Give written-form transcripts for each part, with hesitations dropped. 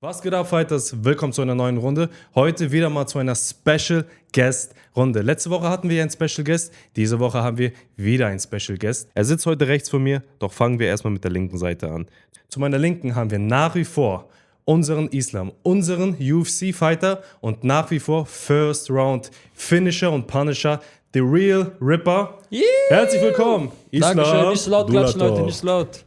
Was geht ab, Fighters? Willkommen zu einer neuen Runde. Heute wieder mal zu einer Special Guest Runde. Letzte Woche hatten wir ja einen Special Guest. Diese Woche haben wir wieder einen Special Guest. Er sitzt heute rechts von mir, doch fangen wir erstmal mit der linken Seite an. Zu meiner Linken haben wir nach wie vor unseren Islam, unseren UFC-Fighter und nach wie vor First Round Finisher und Punisher, The Real Ripper. Yeah. Herzlich willkommen, Islam. Dankeschön, nicht so laut klatschen, Dulatov. Leute, nicht so laut.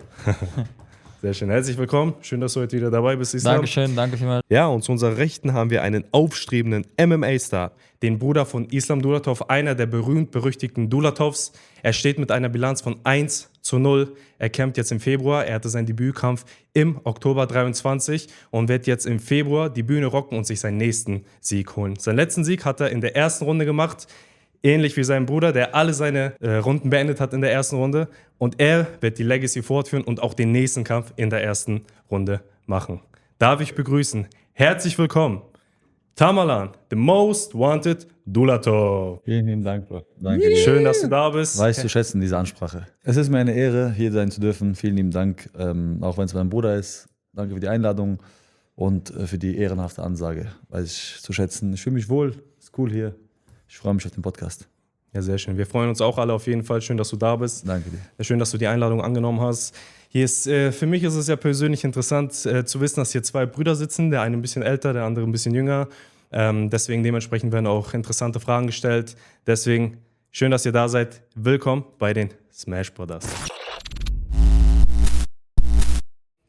Sehr schön, herzlich willkommen. Schön, dass du heute wieder dabei bist, Islam. Dankeschön, danke vielmals. Ja, und zu unserer Rechten haben wir einen aufstrebenden MMA-Star, den Bruder von Islam Dulatov, einer der berühmt-berüchtigten Dulatovs. Er steht mit einer Bilanz von 1:0. Er kämpft jetzt im Februar. Er hatte seinen Debütkampf im Oktober 23 und wird jetzt im Februar die Bühne rocken und sich seinen nächsten Sieg holen. Seinen letzten Sieg hat er in der ersten Runde gemacht. Ähnlich wie sein Bruder, der alle seine Runden beendet hat in der ersten Runde. Und er wird die Legacy fortführen und auch den nächsten Kampf in der ersten Runde machen. Darf ich begrüßen? Herzlich willkommen, Tamerlan, the most wanted Dulatov. Vielen lieben Dank, Bro. Danke dir. Schön, dass du da bist. Weiß zu schätzen, diese Ansprache. Es ist mir eine Ehre, hier sein zu dürfen. Vielen lieben Dank, auch wenn es mein Bruder ist. Danke für die Einladung und für die ehrenhafte Ansage. Weiß ich zu schätzen. Ich fühle mich wohl, ist cool hier. Ich freue mich auf den Podcast. Ja, sehr schön. Wir freuen uns auch alle auf jeden Fall. Schön, dass du da bist. Danke dir. Schön, dass du die Einladung angenommen hast. Hier ist, für mich ist es ja persönlich interessant zu wissen, dass hier zwei Brüder sitzen. Der eine ein bisschen älter, der andere ein bisschen jünger. Deswegen dementsprechend werden auch interessante Fragen gestellt. Deswegen schön, dass ihr da seid. Willkommen bei den Smash Brothers.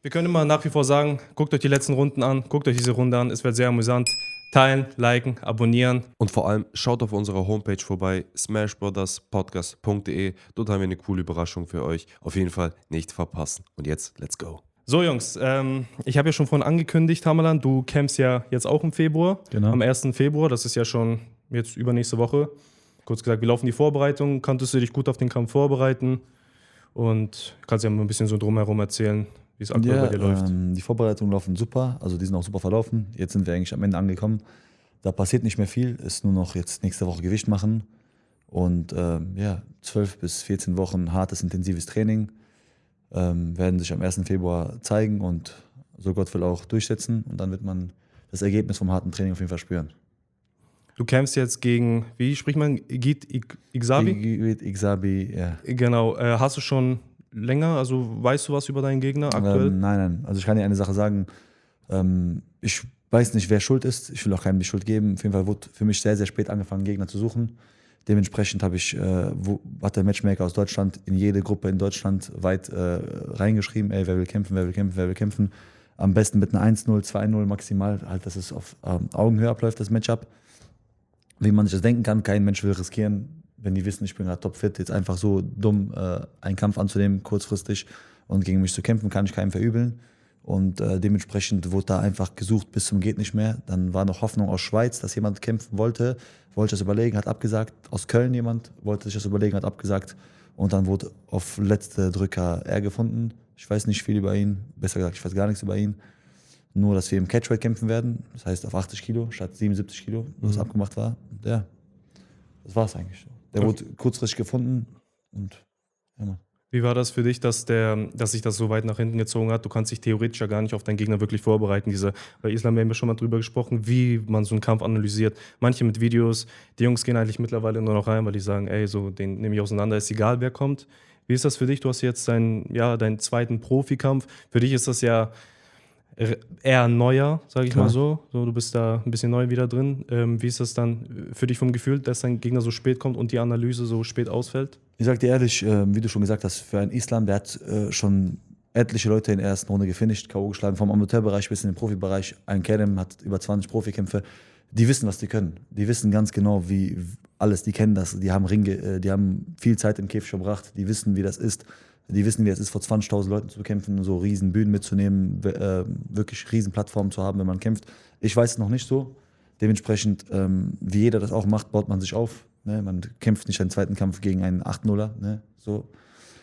Wir können immer nach wie vor sagen, guckt euch die letzten Runden an, guckt euch diese Runde an. Es wird sehr amüsant. Teilen, liken, abonnieren. Und vor allem schaut auf unserer Homepage vorbei, smashbrotherspodcast.de. Dort haben wir eine coole Überraschung für euch. Auf jeden Fall nicht verpassen. Und jetzt, let's go. So Jungs, ich habe ja schon vorhin angekündigt, Tamerlan, du kämpfst ja jetzt auch im Februar, Genau. am 1. Februar, das ist ja schon jetzt übernächste Woche. Kurz gesagt, wie laufen die Vorbereitungen? Konntest du dich gut auf den Kampf vorbereiten? Und kannst ja mal ein bisschen so drumherum erzählen, wie es aktuell bei dir läuft. Die Vorbereitungen laufen super, also die sind auch super verlaufen. Jetzt sind wir eigentlich am Ende angekommen. Da passiert nicht mehr viel, ist nur noch jetzt nächste Woche Gewicht machen. Und 12 bis 14 Wochen hartes, intensives Training werden sich am 1. Februar zeigen und so Gott will auch durchsetzen. Und dann wird man das Ergebnis vom harten Training auf jeden Fall spüren. Du kämpfst jetzt gegen, wie spricht man, Igit Igsabi? Igsabi, ja. Genau, hast du schon länger, also weißt du was über deinen Gegner aktuell? Nein. Also ich kann dir eine Sache sagen. Ich weiß nicht, wer schuld ist. Ich will auch keinem die Schuld geben. Auf jeden Fall wurde für mich sehr, sehr spät angefangen, Gegner zu suchen. Dementsprechend hat der Matchmaker aus Deutschland in jede Gruppe in Deutschland weit reingeschrieben, ey, wer will kämpfen. Am besten mit einer 1-0, 2-0 maximal, halt, dass es auf Augenhöhe abläuft, das Matchup. Wie man sich das denken kann, kein Mensch will riskieren, wenn die wissen, ich bin gerade topfit, jetzt einfach so dumm einen Kampf anzunehmen, kurzfristig und gegen mich zu kämpfen, kann ich keinem verübeln. Und dementsprechend wurde da einfach gesucht bis zum geht nicht mehr. Dann war noch Hoffnung aus Schweiz, dass jemand kämpfen wollte das überlegen, hat abgesagt. Aus Köln jemand wollte sich das überlegen, hat abgesagt. Und dann wurde auf letzte Drücker er gefunden. Ich weiß nicht viel über ihn, besser gesagt, ich weiß gar nichts über ihn. Nur, dass wir im Catchweight kämpfen werden, das heißt auf 80 Kilo statt 77 Kilo, was abgemacht war. Und ja, das war's eigentlich. Der wurde kurzfristig gefunden und ja, Mann. Wie war das für dich, dass sich das so weit nach hinten gezogen hat? Du kannst dich theoretisch ja gar nicht auf deinen Gegner wirklich vorbereiten. Bei Islam haben wir schon mal drüber gesprochen, wie man so einen Kampf analysiert. Manche mit Videos, die Jungs gehen eigentlich mittlerweile nur noch rein, weil die sagen, ey, so den nehme ich auseinander, ist egal, wer kommt. Wie ist das für dich? Du hast jetzt deinen zweiten Profikampf. Für dich ist das ja eher neuer, sage ich mal so. Du bist da ein bisschen neu wieder drin. Wie ist das dann für dich vom Gefühl, dass dein Gegner so spät kommt und die Analyse so spät ausfällt? Ich sag dir ehrlich, wie du schon gesagt hast, für einen Islam, der hat schon etliche Leute in der ersten Runde gefinisht, K.O. geschlagen, vom Amateurbereich bis in den Profibereich. Ein Kerem hat über 20 Profikämpfe. Die wissen, was die können. Die wissen ganz genau, wie alles, die kennen das. Die haben Ringe, die haben viel Zeit im Käfig verbracht. Die wissen, wie das ist. Die wissen, wie es ist, vor 20.000 Leuten zu kämpfen, so riesen Bühnen mitzunehmen, wirklich riesen Plattformen zu haben, wenn man kämpft. Ich weiß es noch nicht so. Dementsprechend, wie jeder das auch macht, baut man sich auf. Ne? Man kämpft nicht einen zweiten Kampf gegen einen 8-0er. Ne? So.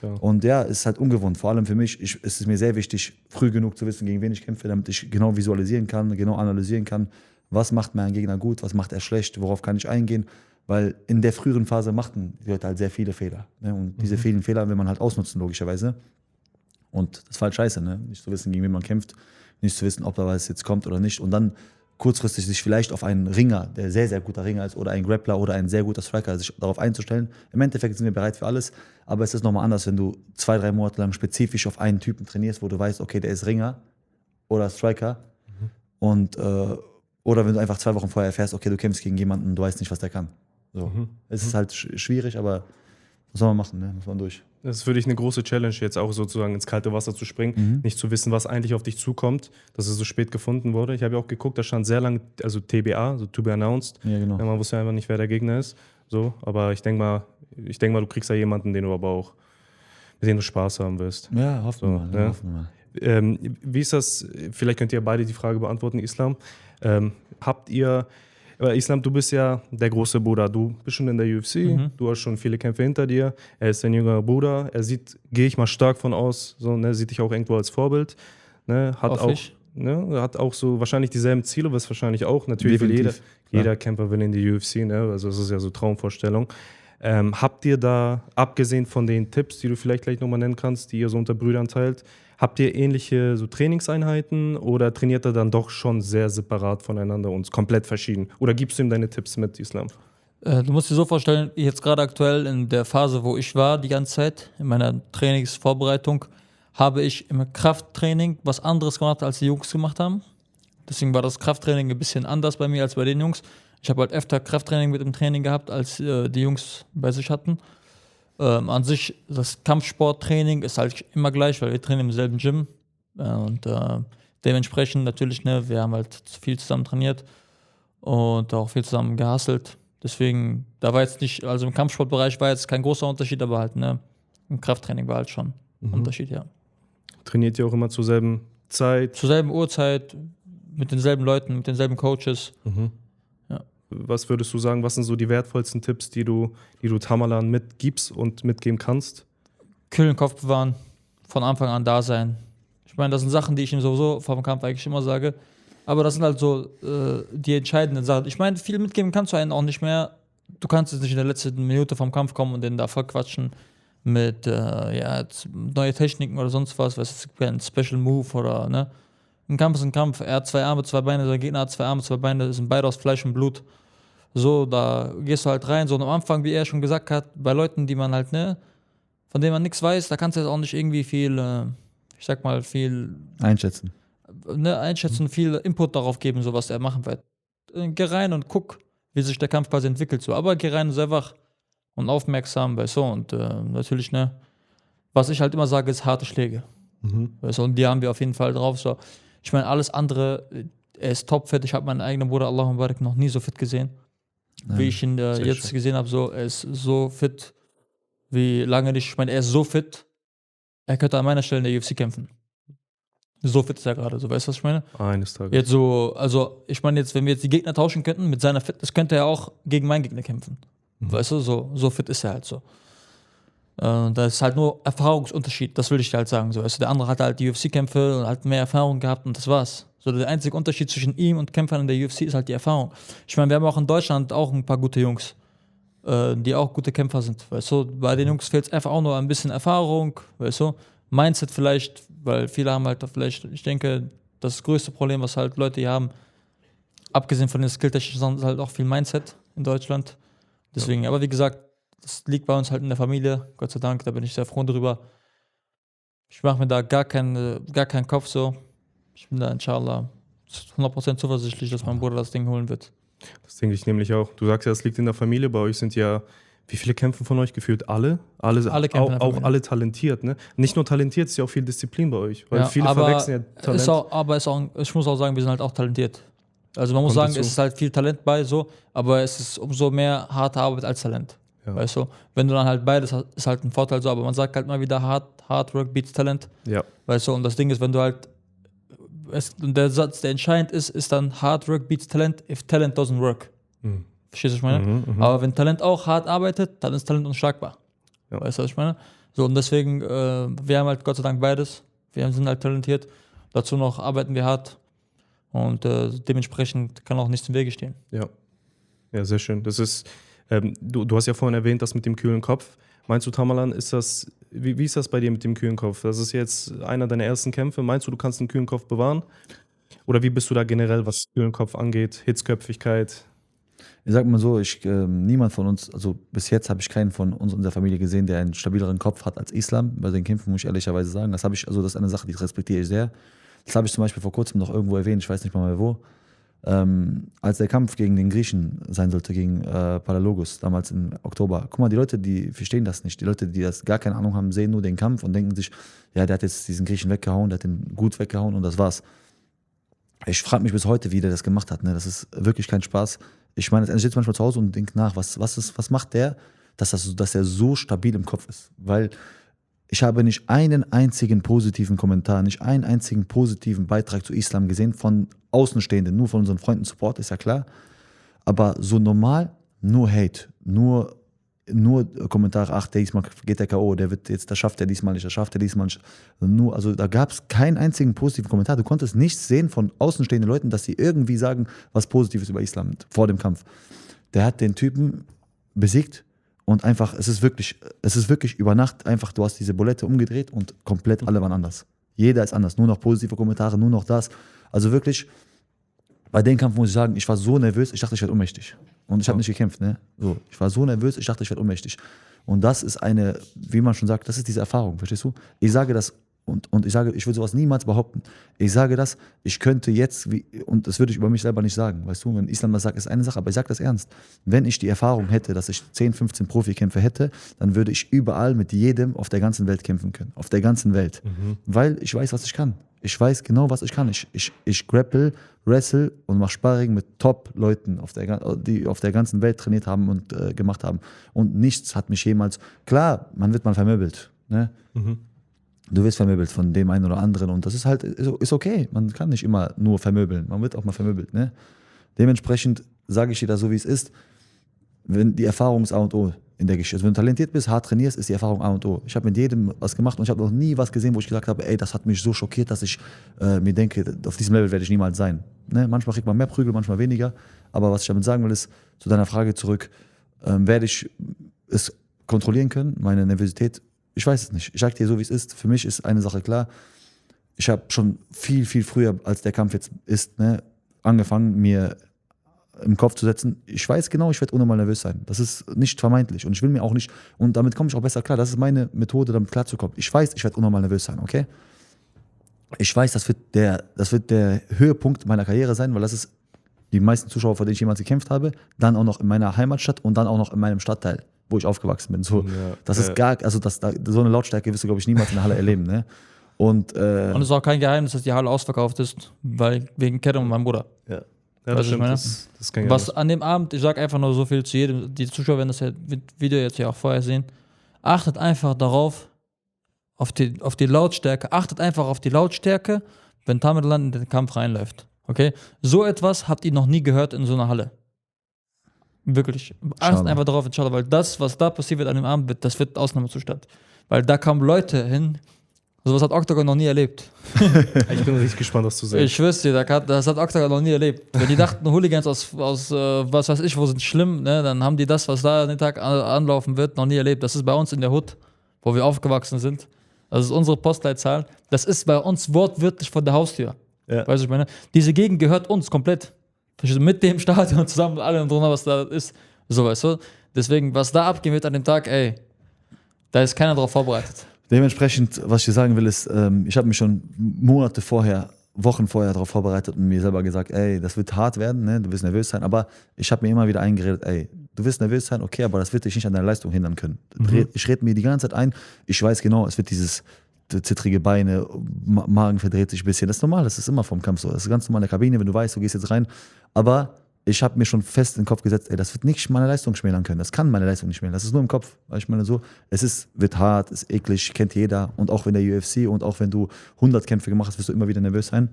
Ja. Und ja, es ist halt ungewohnt. Vor allem für mich, es ist mir sehr wichtig, früh genug zu wissen, gegen wen ich kämpfe, damit ich genau visualisieren kann, genau analysieren kann, was macht mein Gegner gut, was macht er schlecht, worauf kann ich eingehen. Weil in der früheren Phase machten die Leute halt sehr viele Fehler. Ne? Und diese vielen Fehler will man halt ausnutzen, logischerweise. Und das ist halt scheiße, ne? Nicht zu wissen, gegen wen man kämpft, nicht zu wissen, ob da was jetzt kommt oder nicht. Und dann kurzfristig sich vielleicht auf einen Ringer, der sehr, sehr guter Ringer ist, oder einen Grappler oder ein sehr guter Striker, sich darauf einzustellen. Im Endeffekt sind wir bereit für alles, aber es ist nochmal anders, wenn du 2-3 Monate lang spezifisch auf einen Typen trainierst, wo du weißt, okay, der ist Ringer oder Striker. Und, oder wenn du einfach 2 Wochen vorher erfährst, okay, du kämpfst gegen jemanden und du weißt nicht, was der kann. So. Es ist halt schwierig, aber was soll man machen, ne? Muss man durch. Das ist für dich eine große Challenge, jetzt auch sozusagen ins kalte Wasser zu springen, nicht zu wissen, was eigentlich auf dich zukommt, dass es so spät gefunden wurde. Ich habe ja auch geguckt, da stand sehr lange, also TBA, so to be announced. Ja, genau. Ja, man wusste einfach nicht, wer der Gegner ist. So, aber ich denke mal, du kriegst ja jemanden, den du aber auch, mit dem du Spaß haben wirst. Ja, hoffen wir mal. ja. Hoffen wir mal. Wie ist das, vielleicht könnt ihr beide die Frage beantworten, Islam. Habt ihr, Islam, du bist ja der große Bruder, du bist schon in der UFC, du hast schon viele Kämpfe hinter dir, er ist dein jüngerer Bruder, er sieht, gehe ich mal stark von aus, so, ne, sieht dich auch irgendwo als Vorbild, ne, hat auch so wahrscheinlich dieselben Ziele, was wahrscheinlich auch, natürlich will jeder Kämpfer will in die UFC, ne, also das ist ja so Traumvorstellung. Habt ihr da, abgesehen von den Tipps, die du vielleicht gleich nochmal nennen kannst, die ihr so unter Brüdern teilt, habt ihr ähnliche so Trainingseinheiten oder trainiert ihr dann doch schon sehr separat voneinander und komplett verschieden? Oder gibst du ihm deine Tipps mit, Islam? Du musst dir so vorstellen, jetzt gerade aktuell in der Phase, wo ich war die ganze Zeit, in meiner Trainingsvorbereitung, habe ich im Krafttraining was anderes gemacht, als die Jungs gemacht haben. Deswegen war das Krafttraining ein bisschen anders bei mir als bei den Jungs. Ich habe halt öfter Krafttraining mit dem Training gehabt, als die Jungs bei sich hatten. An sich, das Kampfsporttraining ist halt immer gleich, weil wir trainieren im selben Gym. Und dementsprechend natürlich, ne, wir haben halt viel zusammen trainiert und auch viel zusammen gehustelt. Deswegen, da war jetzt nicht, also im Kampfsportbereich war jetzt kein großer Unterschied, aber halt, ne, im Krafttraining war halt schon ein Unterschied, ja. Trainiert ihr auch immer zur selben Zeit? Zur selben Uhrzeit, mit denselben Leuten, mit denselben Coaches. Was würdest du sagen, was sind so die wertvollsten Tipps, die du Tamerlan mitgibst und mitgeben kannst? Kühlen Kopf bewahren, von Anfang an da sein. Ich meine, das sind Sachen, die ich ihm sowieso vor dem Kampf eigentlich immer sage. Aber das sind halt so die entscheidenden Sachen. Ich meine, viel mitgeben kannst du einen auch nicht mehr. Du kannst jetzt nicht in der letzten Minute vom Kampf kommen und den da verquatschen mit neue Techniken oder sonst was. Es ist kein Special Move oder, ne? Ein Kampf ist ein Kampf. Er hat 2 Arme, 2 Beine, der Gegner hat 2 Arme, 2 Beine, sind beide aus Fleisch und Blut. So, da gehst du halt rein. So, und am Anfang, wie er schon gesagt hat, bei Leuten, die man halt, ne, von denen man nichts weiß, da kannst du jetzt auch nicht irgendwie viel, viel Einschätzen. Einschätzen, viel Input darauf geben, so was er machen wird. Geh rein und guck, wie sich der Kampf quasi entwickelt. So. Aber geh rein und sei wach und aufmerksam, weißt du. Und natürlich, ne, was ich halt immer sage, ist harte Schläge. Weißt du, und die haben wir auf jeden Fall drauf. So. Ich meine, alles andere, er ist topfit. Ich habe meinen eigenen Bruder, Allahu Barik, noch nie so fit gesehen. Wie ich ihn jetzt schön. gesehen habe, so, er ist so fit wie lange nicht. Ich meine, er ist so fit, er könnte an meiner Stelle in der UFC kämpfen. So fit ist er gerade, so, weißt du, was ich meine? Eines Tages. Jetzt so, also ich meine jetzt, wenn wir jetzt die Gegner tauschen könnten, mit seiner Fitness könnte er auch gegen meinen Gegner kämpfen. Weißt du, so fit ist er halt so. Das ist halt nur Erfahrungsunterschied, das will ich dir halt sagen. So. Weißt du, der andere hat halt die UFC-Kämpfe und hat mehr Erfahrung gehabt und das war's. So, der einzige Unterschied zwischen ihm und Kämpfern in der UFC ist halt die Erfahrung. Ich meine, wir haben auch in Deutschland auch ein paar gute Jungs, die auch gute Kämpfer sind. Weißt du, bei den Jungs fehlt es einfach auch nur ein bisschen Erfahrung, weißt du, Mindset vielleicht, weil viele haben halt vielleicht, ich denke, das größte Problem, was halt Leute hier haben, abgesehen von den skilltechnischen Sachen, ist halt auch viel Mindset in Deutschland. Deswegen, aber wie gesagt, das liegt bei uns halt in der Familie, Gott sei Dank, da bin ich sehr froh drüber. Ich mache mir da gar keinen Kopf so. Ich bin da inshallah 100% zuversichtlich, dass mein Bruder das Ding holen wird. Das denke ich nämlich auch. Du sagst ja, es liegt in der Familie. Bei euch sind ja, wie viele kämpfen von euch gefühlt? Alle kämpfen auch alle talentiert, ne? Nicht nur talentiert, es ist ja auch viel Disziplin bei euch. Weil viele verwechseln ja Talent. Ich muss auch sagen, wir sind halt auch talentiert. Also man muss sagen, es ist halt viel Talent bei so, aber es ist umso mehr harte Arbeit als Talent. Ja. Weißt du, wenn du dann halt beides hast, ist halt ein Vorteil so, aber man sagt halt mal wieder, Hard Work beats Talent. Ja. Weißt du, und das Ding ist, wenn du halt, der Satz, der entscheidend ist dann Hard Work beats Talent if Talent doesn't work. Verstehst du, was ich meine? Aber wenn Talent auch hart arbeitet, dann ist Talent unschlagbar. Ja. Weißt du, was ich meine? So, und deswegen, wir haben halt Gott sei Dank beides. Wir sind halt talentiert. Dazu noch arbeiten wir hart. Und dementsprechend kann auch nichts im Wege stehen. Ja, ja, sehr schön. Das ist, du hast ja vorhin erwähnt, das mit dem kühlen Kopf. Meinst du, Tamerlan, ist das wie ist das bei dir mit dem kühlen Kopf? Das ist jetzt einer deiner ersten Kämpfe. Meinst du kannst einen kühlen Kopf bewahren? Oder wie bist du da generell, was kühlen Kopf angeht? Hitzköpfigkeit? Ich sag mal so, niemand von uns, also bis jetzt habe ich keinen von uns in der Familie gesehen, der einen stabileren Kopf hat als Islam. Bei den Kämpfen muss ich ehrlicherweise sagen, das ist eine Sache, die respektiere ich sehr. Das habe ich zum Beispiel vor kurzem noch irgendwo erwähnt, ich weiß nicht mal mehr wo. Als der Kampf gegen den Griechen sein sollte, gegen Palaiologos, damals im Oktober. Guck mal, die Leute, die verstehen das nicht. Die Leute, die das gar keine Ahnung haben, sehen nur den Kampf und denken sich, ja, der hat jetzt diesen Griechen weggehauen, der hat den gut weggehauen und das war's. Ich frage mich bis heute, wie der das gemacht hat. Ne? Das ist wirklich kein Spaß. Ich meine, ich sitze manchmal zu Hause und denke nach, was macht der, dass er so stabil im Kopf ist? Weil ich habe nicht einen einzigen positiven Kommentar, nicht einen einzigen positiven Beitrag zu Islam gesehen von Außenstehenden, nur von unseren Freunden Support, ist ja klar. Aber so normal, nur Hate, nur Kommentare, ach, diesmal geht der K.O., das schafft er diesmal nicht, das schafft er diesmal nicht. Also da gab es keinen einzigen positiven Kommentar. Du konntest nichts sehen von außenstehenden Leuten, dass sie irgendwie sagen, was Positives über Islam vor dem Kampf. Der hat den Typen besiegt und einfach, es ist wirklich über Nacht einfach, du hast diese Bulette umgedreht und komplett alle waren anders. Jeder ist anders, nur noch positive Kommentare, nur noch das. Also wirklich, bei dem Kampf muss ich sagen, ich war so nervös, ich dachte, ich werde ohnmächtig. Und ich habe nicht gekämpft, ne? So, ich war so nervös, ich dachte, ich werde ohnmächtig. Und das ist wie man schon sagt, das ist diese Erfahrung, verstehst du? Ich sage das und ich würde sowas niemals behaupten. Ich sage das, ich könnte jetzt, und das würde ich über mich selber nicht sagen, weißt du, wenn Islam das sagt, ist eine Sache, aber ich sage das ernst. Wenn ich die Erfahrung hätte, dass ich 10, 15 Profikämpfe hätte, dann würde ich überall mit jedem auf der ganzen Welt kämpfen können. Auf der ganzen Welt. Weil ich weiß, was ich kann. Ich weiß genau, was ich kann. Ich grapple, wrestle und mache Sparring mit Top-Leuten, die auf der ganzen Welt trainiert haben und gemacht haben. Und nichts hat mich jemals... Klar, man wird mal vermöbelt. Ne? Du wirst vermöbelt von dem einen oder anderen und das ist halt ist okay. Man kann nicht immer nur vermöbeln. Man wird auch mal vermöbelt. Ne? Dementsprechend sage ich dir da so, wie es ist. Wenn die Erfahrung ist A und O in der Geschichte. Also wenn du talentiert bist, hart trainierst, ist die Erfahrung A und O. Ich habe mit jedem was gemacht und ich habe noch nie was gesehen, wo ich gesagt habe, ey, das hat mich so schockiert, dass ich mir denke, auf diesem Level werde ich niemals sein. Ne? Manchmal kriegt man mehr Prügel, manchmal weniger. Aber was ich damit sagen will, ist, zu deiner Frage zurück, werde ich es kontrollieren können, meine Nervosität? Ich weiß es nicht. Ich sage dir so, wie es ist. Für mich ist eine Sache klar. Ich habe schon viel, viel früher, als der Kampf jetzt ist, ne, angefangen, mir im Kopf zu setzen, ich weiß genau, ich werde unnormal nervös sein. Das ist nicht vermeintlich und ich will mir auch nicht, und damit komme ich auch besser klar, das ist meine Methode, damit klarzukommen. Ich weiß, ich werde unnormal nervös sein, okay? Ich weiß, das wird der Höhepunkt meiner Karriere sein, weil das ist die meisten Zuschauer, vor denen ich jemals gekämpft habe, dann auch noch in meiner Heimatstadt und dann auch noch in meinem Stadtteil, wo ich aufgewachsen bin. So, das ist so eine Lautstärke wirst du, glaube ich, niemals in der Halle erleben, ne? Und es ist auch kein Geheimnis, dass die Halle ausverkauft ist, weil wegen Kerem und meinem Bruder. Ja, Weißt das du, stimmt. was ich meine? Das ist kein Was Geheimnis. an dem Abend, ich sage einfach nur so viel zu jedem, die Zuschauer werden das Video jetzt ja auch vorher sehen, achtet einfach darauf, auf die Lautstärke, achtet einfach auf die Lautstärke, wenn Tamerlan in den Kampf reinläuft. Okay? So etwas habt ihr noch nie gehört in so einer Halle. Wirklich. Achtet einfach darauf, inshallah, weil das, was da passiert wird an dem Abend, das wird Ausnahmezustand. Weil da kamen Leute hin, sowas hat Octagon noch nie erlebt. Ich bin richtig gespannt, das zu sehen. Ich schwör's dir, das hat Octagon noch nie erlebt. Wenn die dachten, Hooligans aus was weiß ich, wo sind schlimm, ne, dann haben die das, was da an den Tag anlaufen wird, noch nie erlebt. Das ist bei uns in der Hood, wo wir aufgewachsen sind. Das ist unsere Postleitzahl. Das ist bei uns wortwörtlich vor der Haustür. Ja. Weißt du, ich meine? Diese Gegend gehört uns komplett. Mit dem Stadion zusammen, mit allem drunter, was da ist. So, weißt du? Deswegen, was da abgehen wird an dem Tag, ey, da ist keiner drauf vorbereitet. Dementsprechend, was ich dir sagen will, ist, ich habe mich schon Wochen vorher darauf vorbereitet und mir selber gesagt, ey, das wird hart werden, ne? Du wirst nervös sein, aber ich habe mir immer wieder eingeredet, ey, du wirst nervös sein, okay, aber das wird dich nicht an deiner Leistung hindern können. Ich rede mir die ganze Zeit ein, ich weiß genau, es wird dieses zittrige Beine, Magen verdreht sich ein bisschen, das ist normal, das ist immer vom Kampf so, das ist ganz normal in der Kabine, wenn du weißt, du gehst jetzt rein, aber ich habe mir schon fest in den Kopf gesetzt, ey, das wird nicht meine Leistung schmälern können. Das kann meine Leistung nicht schmälern. Das ist nur im Kopf. Weil ich meine so, wird hart, ist eklig, kennt jeder. Und auch in der UFC und auch wenn du 100 Kämpfe gemacht hast, wirst du immer wieder nervös sein.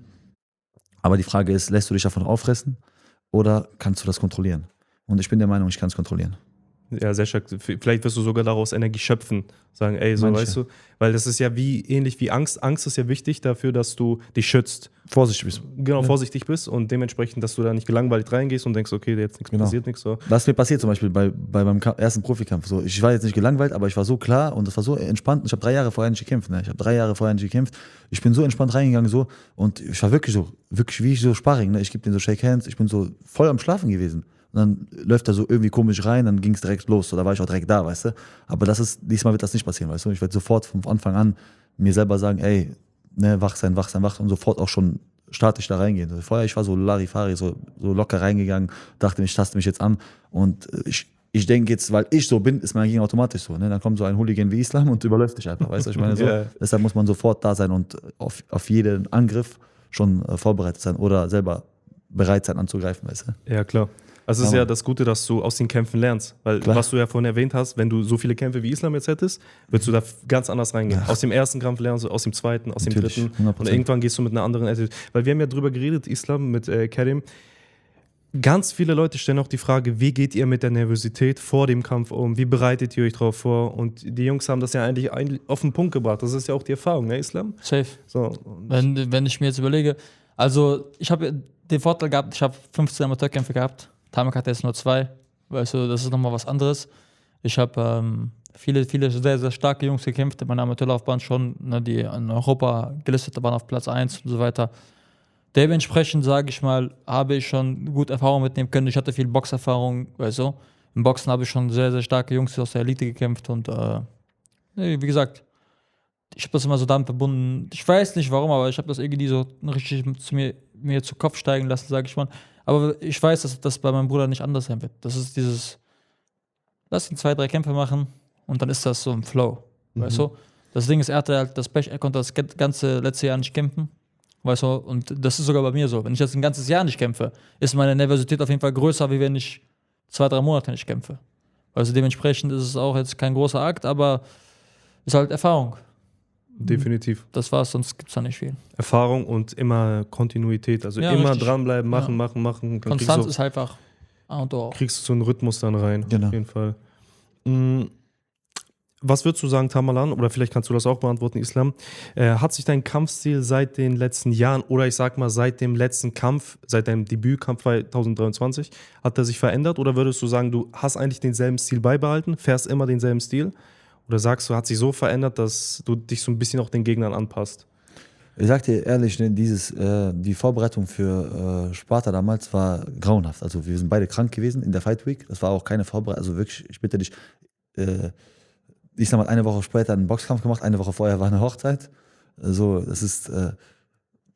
Aber die Frage ist, lässt du dich davon auffressen oder kannst du das kontrollieren? Und ich bin der Meinung, ich kann es kontrollieren. Ja, sehr stark. Vielleicht wirst du sogar daraus Energie schöpfen. Sagen, ey, so Manche. weißt du. Weil das ist ja ähnlich wie Angst. Angst ist ja wichtig dafür, dass du dich schützt. Vorsichtig bist. Genau, vorsichtig bist und dementsprechend, dass du da nicht gelangweilt reingehst und denkst, okay, jetzt nichts Genau. passiert, nichts so. Das ist mir passiert zum Beispiel bei meinem ersten Profikampf. So, ich war jetzt nicht gelangweilt, aber ich war so klar und das war so entspannt. Ich habe 3 Jahre vorher nicht gekämpft. Ne? Ich bin so entspannt reingegangen so und ich war wirklich wie so Sparring. Ne? Ich gebe denen so Shake Hands, ich bin so voll am Schlafen gewesen. Und dann läuft er so irgendwie komisch rein, dann ging es direkt los. So, da war ich auch direkt da, weißt du. Aber diesmal wird das nicht passieren, weißt du. Ich werde sofort von Anfang an mir selber sagen, ey, ne, wach sein und sofort auch schon statisch da reingehen. Also vorher, ich war so Larifari, so locker reingegangen, dachte, ich taste mich jetzt an und ich denke jetzt, weil ich so bin, ist mein Gegner automatisch so. Ne? Dann kommt so ein Hooligan wie Islam und überläuft dich einfach, weißt du, ich meine so. Ja. Deshalb muss man sofort da sein und auf jeden Angriff schon vorbereitet sein oder selber bereit sein anzugreifen, weißt du. Ja, klar. Also es ist Ja, ja Mann. das Gute, dass du aus den Kämpfen lernst. Weil, Klar. was du ja vorhin erwähnt hast, wenn du so viele Kämpfe wie Islam jetzt hättest, würdest du da ganz anders reingehen. Ja. Aus dem ersten Kampf lernst du, aus dem zweiten, aus Natürlich, dem dritten. 100%. Und irgendwann gehst du mit einer anderen Attitude. Weil wir haben ja drüber geredet, Islam mit Kerim. Ganz viele Leute stellen auch die Frage, wie geht ihr mit der Nervosität vor dem Kampf um? Wie bereitet ihr euch darauf vor? Und die Jungs haben das ja eigentlich auf den Punkt gebracht. Das ist ja auch die Erfahrung, ne, Islam? Safe. So, und Wenn ich mir jetzt überlege, also ich habe den Vorteil gehabt, ich habe 15 Amateurkämpfe gehabt. Tamek hatte jetzt nur 2. Weißt du, das ist nochmal was anderes. Ich habe viele sehr, sehr starke Jungs gekämpft in meiner Amateurlaufbahn schon, ne, die in Europa gelistet waren auf Platz 1 und so weiter. Dementsprechend, sage ich mal, habe ich schon gut Erfahrung mitnehmen können. Ich hatte viel Boxerfahrung, weißt du. Im Boxen habe ich schon sehr, sehr starke Jungs aus der Elite gekämpft und wie gesagt, ich habe das immer so damit verbunden. Ich weiß nicht warum, aber ich habe das irgendwie so richtig mir zu Kopf steigen lassen, sage ich mal. Aber ich weiß, dass das bei meinem Bruder nicht anders sein wird. Das ist dieses, lass ihn 2, 3 Kämpfe machen und dann ist das so im Flow, weißt du. Das Ding ist, er hatte halt das Pech, er konnte das ganze letzte Jahr nicht kämpfen, weißt du. Und das ist sogar bei mir so. Wenn ich jetzt ein ganzes Jahr nicht kämpfe, ist meine Nervosität auf jeden Fall größer, wie wenn ich 2, 3 Monate nicht kämpfe. Also dementsprechend ist es auch jetzt kein großer Akt, aber ist halt Erfahrung. definitiv. Das war's, sonst gibt's da nicht viel. Erfahrung und immer Kontinuität. Also Ja, immer richtig. dranbleiben, machen, Ja. machen. Dann Konstanz ist halt einfach A und O. kriegst du so einen Rhythmus dann rein. Genau. Auf jeden Fall. Was würdest du sagen, Tamerlan, oder vielleicht kannst du das auch beantworten, Islam, hat sich dein Kampfstil seit den letzten Jahren oder ich sag mal seit dem letzten Kampf, seit deinem Debütkampf 2023, hat er sich verändert oder würdest du sagen, du hast eigentlich denselben Stil beibehalten, fährst immer denselben Stil oder sagst du, hat sich so verändert, dass du dich so ein bisschen auch den Gegnern anpasst? Ich sag dir ehrlich, ne, die Vorbereitung für Sparta damals war grauenhaft. Also wir sind beide krank gewesen in der Fight Week. Das war auch keine Vorbereitung. Also wirklich, ich bitte dich, Islam hat eine Woche später einen Boxkampf gemacht, eine Woche vorher war eine Hochzeit. Also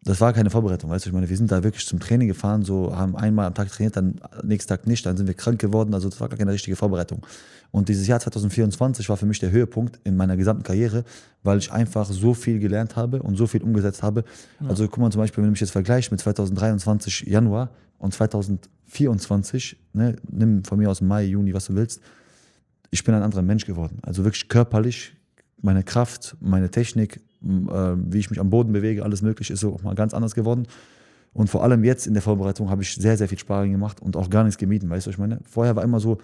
das war keine Vorbereitung, weißt du, ich meine, wir sind da wirklich zum Training gefahren, so haben einmal am Tag trainiert, dann nächsten Tag nicht, dann sind wir krank geworden, also das war gar keine richtige Vorbereitung. Und dieses Jahr 2024 war für mich der Höhepunkt in meiner gesamten Karriere, weil ich einfach so viel gelernt habe und so viel umgesetzt habe. Ja. Also guck mal zum Beispiel, wenn du mich jetzt vergleichst mit 2023 Januar und 2024, ne, nimm von mir aus Mai, Juni, was du willst, ich bin ein anderer Mensch geworden. Also wirklich körperlich, meine Kraft, meine Technik, wie ich mich am Boden bewege, alles mögliche ist so auch mal ganz anders geworden. Und vor allem jetzt in der Vorbereitung habe ich sehr, sehr viel Sparring gemacht und auch gar nichts gemieden, weißt du, was ich meine? Vorher war immer so,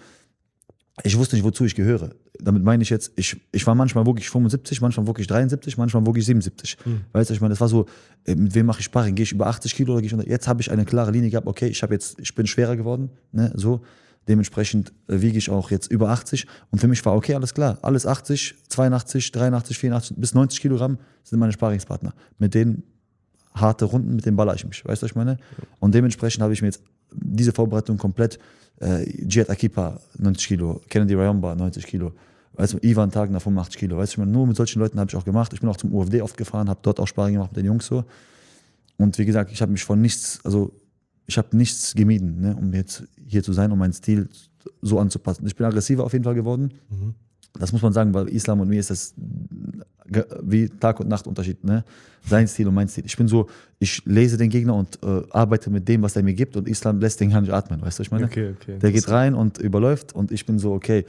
ich wusste nicht, wozu ich gehöre. Damit meine ich jetzt, ich war manchmal wog ich 75, manchmal wog ich 73, manchmal wog ich 77. Weißt du, ich meine, das war so, mit wem mache ich Sparring? Gehe ich über 80 Kilo oder gehe ich unter? Jetzt habe ich eine klare Linie gehabt, okay, ich bin schwerer geworden, ne, so. Dementsprechend wiege ich auch jetzt über 80 und für mich war okay, alles klar, alles 80, 82, 83, 84 bis 90 Kilogramm sind meine Sparringspartner. Mit denen harte Runden, mit denen baller ich mich, weißt du, was ich meine? Und dementsprechend habe ich mir jetzt diese Vorbereitung komplett, Jihad Akipa 90 Kilo, Kennedy Rayomba 90 Kilo, weißt du, Ivan Tagner 85 Kilo, weißt du, ich meine, nur mit solchen Leuten habe ich auch gemacht. Ich bin auch zum UFD oft gefahren, habe dort auch Sparring gemacht mit den Jungs so. Und wie gesagt, ich habe mich von nichts, also ich habe nichts gemieden, ne, um jetzt hier zu sein, um meinen Stil so anzupassen. Ich bin aggressiver auf jeden Fall geworden. Das muss man sagen, bei Islam und mir ist das wie Tag und Nacht Unterschied, ne? Sein Stil und mein Stil. Ich bin so, ich lese den Gegner und arbeite mit dem, was er mir gibt und Islam lässt den gar nicht atmen, weißt du, was ich meine? Okay. Der geht rein und überläuft und ich bin so, okay,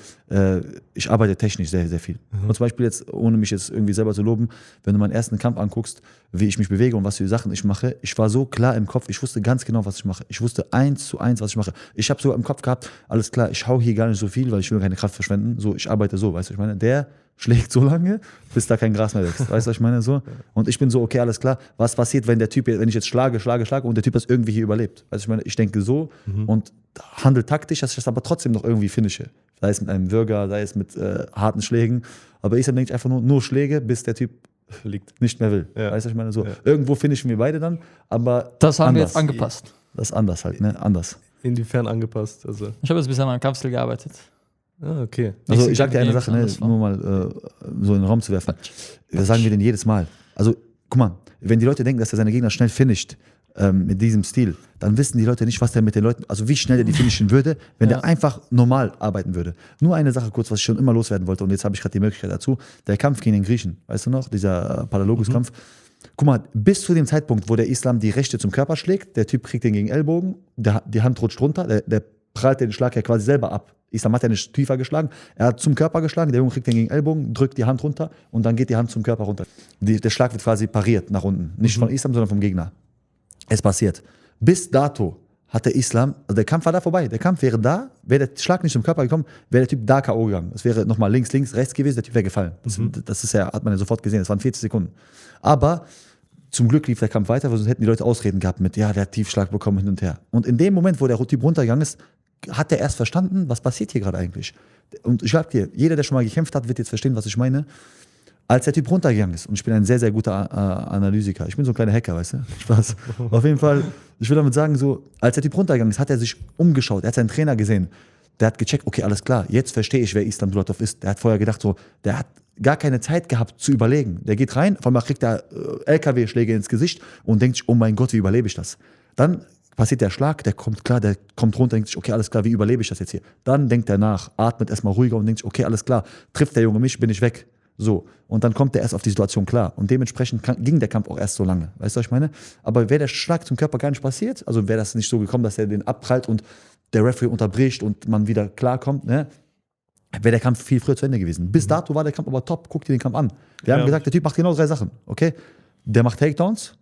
ich arbeite technisch sehr, sehr viel. Und zum Beispiel jetzt, ohne mich jetzt irgendwie selber zu loben, wenn du meinen ersten Kampf anguckst, wie ich mich bewege und was für Sachen ich mache, ich war so klar im Kopf, ich wusste ganz genau, was ich mache. Ich wusste 1:1, was ich mache. Ich habe sogar im Kopf gehabt, alles klar, ich hau hier gar nicht so viel, weil ich will keine Kraft verschwenden. So, ich arbeite so, weißt du, was ich meine? Der schlägt so lange, bis da kein Gras mehr wächst. Weißt du, was ich meine? So. Und ich bin so, okay, alles klar, was passiert, wenn der Typ, wenn ich jetzt schlage und der Typ das irgendwie hier überlebt? Weißt du, ich meine, ich denke so und handle taktisch, dass ich das aber trotzdem noch irgendwie finische. Sei es mit einem Würger, sei es mit harten Schlägen. Aber ich denke einfach nur Schläge, bis der Typ Liegt. nicht mehr will. Ja. Weißt du, ich meine, so. Ja. Irgendwo finishen wir beide dann, aber Das haben wir anders. jetzt angepasst. Das ist anders halt, ne? Anders. Inwiefern angepasst? Also, Ich habe jetzt bisher mal im Kampfstil gearbeitet. okay. Also Nicht ich sag dir eine Games, Sache, ne, anders war. nur mal so in den Raum zu werfen. Das sagen wir denn jedes Mal. Also guck mal, wenn die Leute denken, dass er seine Gegner schnell finisht mit diesem Stil, dann wissen die Leute nicht, was der mit den Leuten, also wie schnell der die finishen würde, wenn der einfach normal arbeiten würde. Nur eine Sache kurz, was ich schon immer loswerden wollte und jetzt habe ich gerade die Möglichkeit dazu. Der Kampf gegen den Griechen, weißt du noch, dieser Palaiologos-Kampf. Guck mal, bis zu dem Zeitpunkt, wo der Islam die Rechte zum Körper schlägt, der Typ kriegt den gegen Ellbogen, die Hand rutscht runter, der prallt den Schlag ja quasi selber ab. Islam hat ja nicht tiefer geschlagen, er hat zum Körper geschlagen, der Junge kriegt den gegen Ellbogen, drückt die Hand runter und dann geht die Hand zum Körper runter. Der Schlag wird quasi pariert nach unten. Nicht von Islam, sondern vom Gegner. Es passiert. Bis dato hat der Islam, also der Kampf war da vorbei, der Kampf wäre da, wäre der Schlag nicht zum Körper gekommen, wäre der Typ da K.O. gegangen. Es wäre nochmal links, rechts gewesen, der Typ wäre gefallen. Das ist ja, hat man ja sofort gesehen, das waren 40 Sekunden. Aber zum Glück lief der Kampf weiter, weil sonst hätten die Leute Ausreden gehabt mit, ja, der hat Tiefschlag bekommen hin und her. Und in dem Moment, wo der Typ runtergegangen ist, hat er erst verstanden, was passiert hier gerade eigentlich. Und ich sag dir, jeder, der schon mal gekämpft hat, wird jetzt verstehen, was ich meine. Als der Typ runtergegangen ist, und ich bin ein sehr, sehr guter Analytiker, ich bin so ein kleiner Hacker, weißt du? Spaß. Auf jeden Fall, ich will damit sagen, so, als der Typ runtergegangen ist, hat er sich umgeschaut, er hat seinen Trainer gesehen, der hat gecheckt, okay, alles klar, jetzt verstehe ich, wer Islam Dulatov ist. Der hat vorher gedacht, so, der hat gar keine Zeit gehabt zu überlegen. Der geht rein, auf einmal kriegt er LKW-Schläge ins Gesicht und denkt sich, oh mein Gott, wie überlebe ich das? Dann passiert der Schlag, der kommt klar, der kommt runter, denkt sich, okay, alles klar, wie überlebe ich das jetzt hier? Dann denkt er nach, atmet erstmal ruhiger und denkt sich, okay, alles klar, trifft der Junge mich, bin ich weg. So, und dann kommt er erst auf die Situation klar. Und dementsprechend ging der Kampf auch erst so lange. Weißt du, was ich meine? Aber wäre der Schlag zum Körper gar nicht passiert, also wäre das nicht so gekommen, dass er den abprallt und der Referee unterbricht und man wieder klarkommt, ne? Wäre der Kampf viel früher zu Ende gewesen. Bis dato war der Kampf aber top. Guck dir den Kampf an. Wir haben gesagt, der Typ macht genau 3 Sachen. Okay? Der macht Takedowns,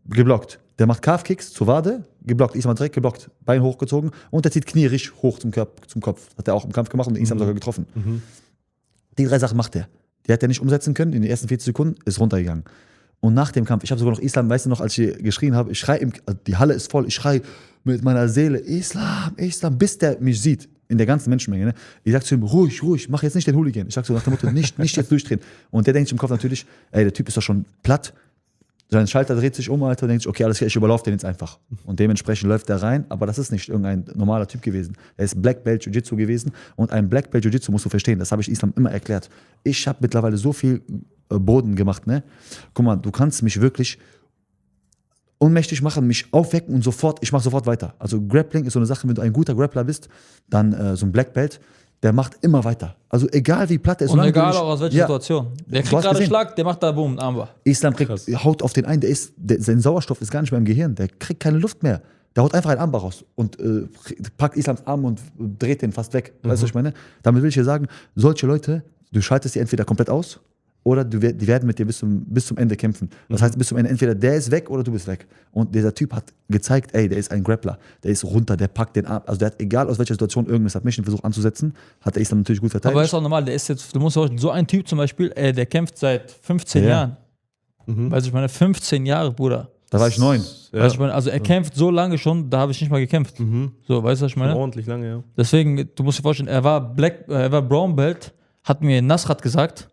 geblockt. Der macht Calf-Kicks zur Wade, geblockt. Islam direkt geblockt, Bein hochgezogen und der zieht Knie richtig hoch zum Kopf. Hat er auch im Kampf gemacht und Islam sogar getroffen. Die 3 Sachen macht er. Die hat er nicht umsetzen können. In den ersten 40 Sekunden ist runtergegangen. Und nach dem Kampf, ich habe sogar noch Islam, weißt du noch, als ich geschrien habe, ich schreie, die Halle ist voll, ich schreie mit meiner Seele, Islam, Islam, bis der mich sieht, in der ganzen Menschenmenge. Ne? Ich sag zu ihm, ruhig, mach jetzt nicht den Hooligan. Ich sag so nach dem Motto, nicht jetzt durchdrehen. Und der denkt sich im Kopf natürlich, ey, der Typ ist doch schon platt. Sein Schalter dreht sich um, Alter, und denkt sich, okay, alles klar, ich überlaufe den jetzt einfach. Und dementsprechend läuft der rein, aber das ist nicht irgendein normaler Typ gewesen. Er ist Black Belt Jiu-Jitsu gewesen und ein Black Belt Jiu-Jitsu musst du verstehen, das habe ich Islam immer erklärt. Ich habe mittlerweile so viel Boden gemacht, ne? Guck mal, du kannst mich wirklich ohnmächtig machen, mich aufwecken und ich mache sofort weiter. Also Grappling ist so eine Sache, wenn du ein guter Grappler bist, dann so ein Black Belt, der macht immer weiter. Also egal wie platt er ist. Und egal auch aus welcher Situation. Der kriegt gerade einen Schlag, der macht da Boom, Armbar. Islam haut auf den einen, sein Sauerstoff ist gar nicht mehr im Gehirn, der kriegt keine Luft mehr. Der haut einfach einen Armbar raus und packt Islams Arm und dreht den fast weg. Weißt du, was ich meine? Damit will ich dir sagen, solche Leute, du schaltest die entweder komplett aus oder die werden mit dir bis zum Ende kämpfen. Das heißt, bis zum Ende, entweder der ist weg oder du bist weg. Und dieser Typ hat gezeigt, ey, der ist ein Grappler, der ist runter, der packt den Arm, also der hat, egal aus welcher Situation, irgendeine Submission versucht anzusetzen, hat der Islam natürlich gut verteidigt. Aber ist auch normal, der ist jetzt, du musst auch, so ein Typ zum Beispiel, der kämpft seit 15 Jahren. Weißt du, ich meine, 15 Jahre, Bruder. Da war ich 9. Weißt du, ich meine, also er kämpft so lange schon, da habe ich nicht mal gekämpft. So, weißt du, was ich meine? Ordentlich lange, ja. Deswegen, du musst dir vorstellen, er war Brown Belt, hat mir Nasrat gesagt,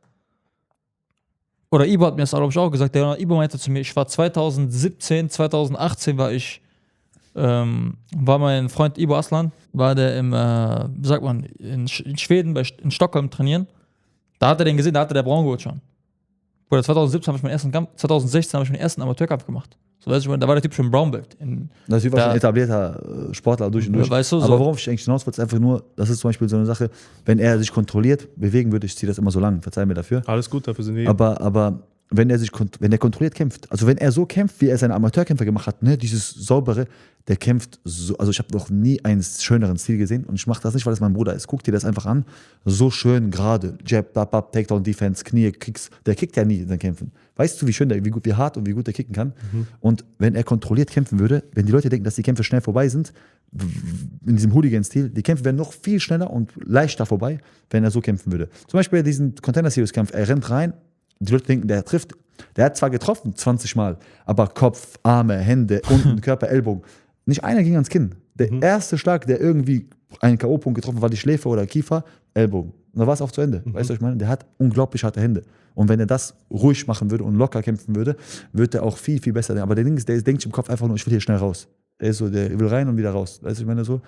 oder Ibo hat mir das, glaube ich, auch gesagt. Ibo meinte zu mir, ich war 2017, 2018 war mein Freund Ibo Aslan, war der in Schweden, in Stockholm trainieren. Da hat er den gesehen, da hatte der Braungurt schon. Oder 2017 habe ich meinen ersten Kampf, 2016 habe ich meinen ersten Amateurkampf gemacht. So, weißt du, da war der Typ schon Brown Belt. Das war schon ein etablierter Sportler durch und durch. Weißt du, so. Aber worauf ich eigentlich hinaus wollte, ist einfach nur, das ist zum Beispiel so eine Sache, wenn er sich kontrolliert bewegen würde, ich ziehe das immer so lang, verzeih mir dafür. Alles gut, dafür sind wir. Aber wenn er kontrolliert kämpft, also wenn er so kämpft, wie er seine Amateurkämpfer gemacht hat, ne, dieses saubere, der kämpft so, also ich habe noch nie einen schöneren Stil gesehen und ich mache das nicht, weil es mein Bruder ist. Guck dir das einfach an, so schön gerade, Jab, Bap, Takedown, Defense, Knie, Kicks, der kickt ja nie in seinen Kämpfen. Weißt du, wie schön wie gut, wie hart und wie gut der kicken kann? Und wenn er kontrolliert kämpfen würde, wenn die Leute denken, dass die Kämpfe schnell vorbei sind, in diesem Hooligan-Stil, die Kämpfe wären noch viel schneller und leichter vorbei, wenn er so kämpfen würde. Zum Beispiel diesen Contender-Series-Kampf, er rennt rein, die Leute denken, der trifft. Der hat zwar getroffen, 20 Mal, aber Kopf, Arme, Hände, unten, Körper, Ellbogen. Nicht einer ging ans Kinn. Der erste Schlag, der irgendwie einen K.O.-Punkt getroffen war, die Schläfe oder Kiefer, Ellbogen. Und da war es auch zu Ende. Weißt du, was ich meine? Der hat unglaublich harte Hände. Und wenn er das ruhig machen würde und locker kämpfen würde, würde er auch viel, viel besser. Aber der Ding ist, der denkt sich im Kopf einfach nur, ich will hier schnell raus. Er ist so, der will rein und wieder raus. Weißt du, ich meine so.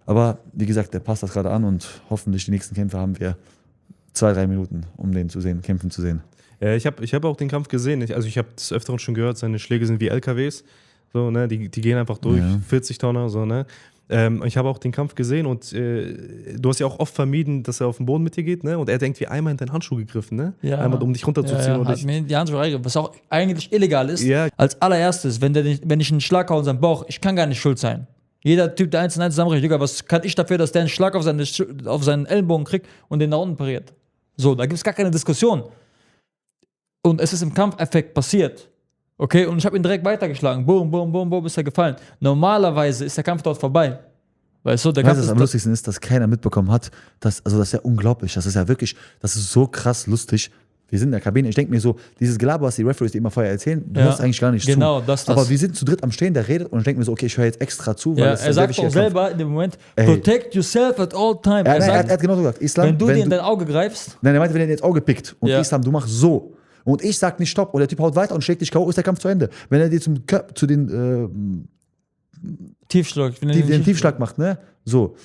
Aber wie gesagt, der passt das gerade an und hoffentlich die nächsten Kämpfe haben wir 2-3 Minuten, um den zu sehen, kämpfen zu sehen. Ich hab auch den Kampf gesehen. Ich habe des Öfteren schon gehört, seine Schläge sind wie LKWs. So, ne? Die gehen einfach durch, 40 Tonner. So, ne? Ich habe auch den Kampf gesehen und du hast ja auch oft vermieden, dass er auf den Boden mit dir geht. Ne? Und er hat irgendwie einmal in deinen Handschuh gegriffen. Ne? Ja. Einmal, um dich runterzuziehen. Ja, hat mir die Handschuhe reingegriffen, was auch eigentlich illegal ist. Ja. Als allererstes, wenn ich einen Schlag hau in seinen Bauch, ich kann gar nicht schuld sein. Jeder Typ, der 1 zusammenbricht, Digga, was kann ich dafür, dass der einen Schlag auf seinen Ellenbogen kriegt und den nach unten pariert? So, da gibt es gar keine Diskussion. Und es ist im Kampfeffekt passiert. Okay, und ich habe ihn direkt weitergeschlagen. Boom, boom, boom, boom, ist er gefallen. Normalerweise ist der Kampf dort vorbei. Weißt du, der Kampf Was am lustigsten ist, dass keiner mitbekommen hat, das ist ja unglaublich. Das ist ja wirklich, das ist so krass lustig. Wir sind in der Kabine, ich denke mir so, dieses Gelaber, was die Referees dir immer vorher erzählen, du hörst eigentlich gar nicht genau, zu. Aber wir sind zu dritt am Stehen, der redet und ich denke mir so, okay, ich höre jetzt extra zu. Weil er sagt auch selber in dem Moment, protect yourself at all time. Er hat genau so gesagt, Islam, wenn du dir in dein Auge greifst. Nein, er meinte, wenn er dir ins Auge pickt und Islam, du machst so. Und ich sag nicht Stopp und der Typ haut weiter und schlägt dich K.O., ist der Kampf zu Ende. Wenn er dir zu den den Tiefschlag macht, ne? So.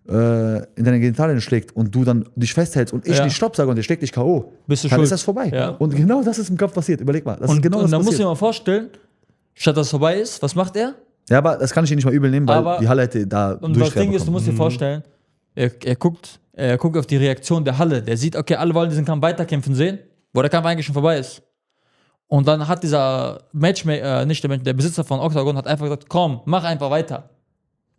In deine Genitalien schlägt und du dann dich festhältst und ich nicht Stopp sage und der schlägt dich K.O., bist du dann schuld. Ist das vorbei. Ja. Und genau das ist im Kampf passiert. Überleg mal. Das ist genau und das dann musst du passiert. dir mal vorstellen, statt dass es vorbei ist, was macht er? Ja, aber das kann ich dir nicht mal übel nehmen, weil Aber- die Halle hätte da Und das Ding ist, du musst dir vorstellen, er guckt auf die Reaktion der Halle. Der sieht, okay, alle wollen diesen Kampf weiterkämpfen sehen, wo der Kampf eigentlich schon vorbei ist. Und dann hat dieser Matchmaker, der Besitzer von Octagon, hat einfach gesagt, komm, mach einfach weiter.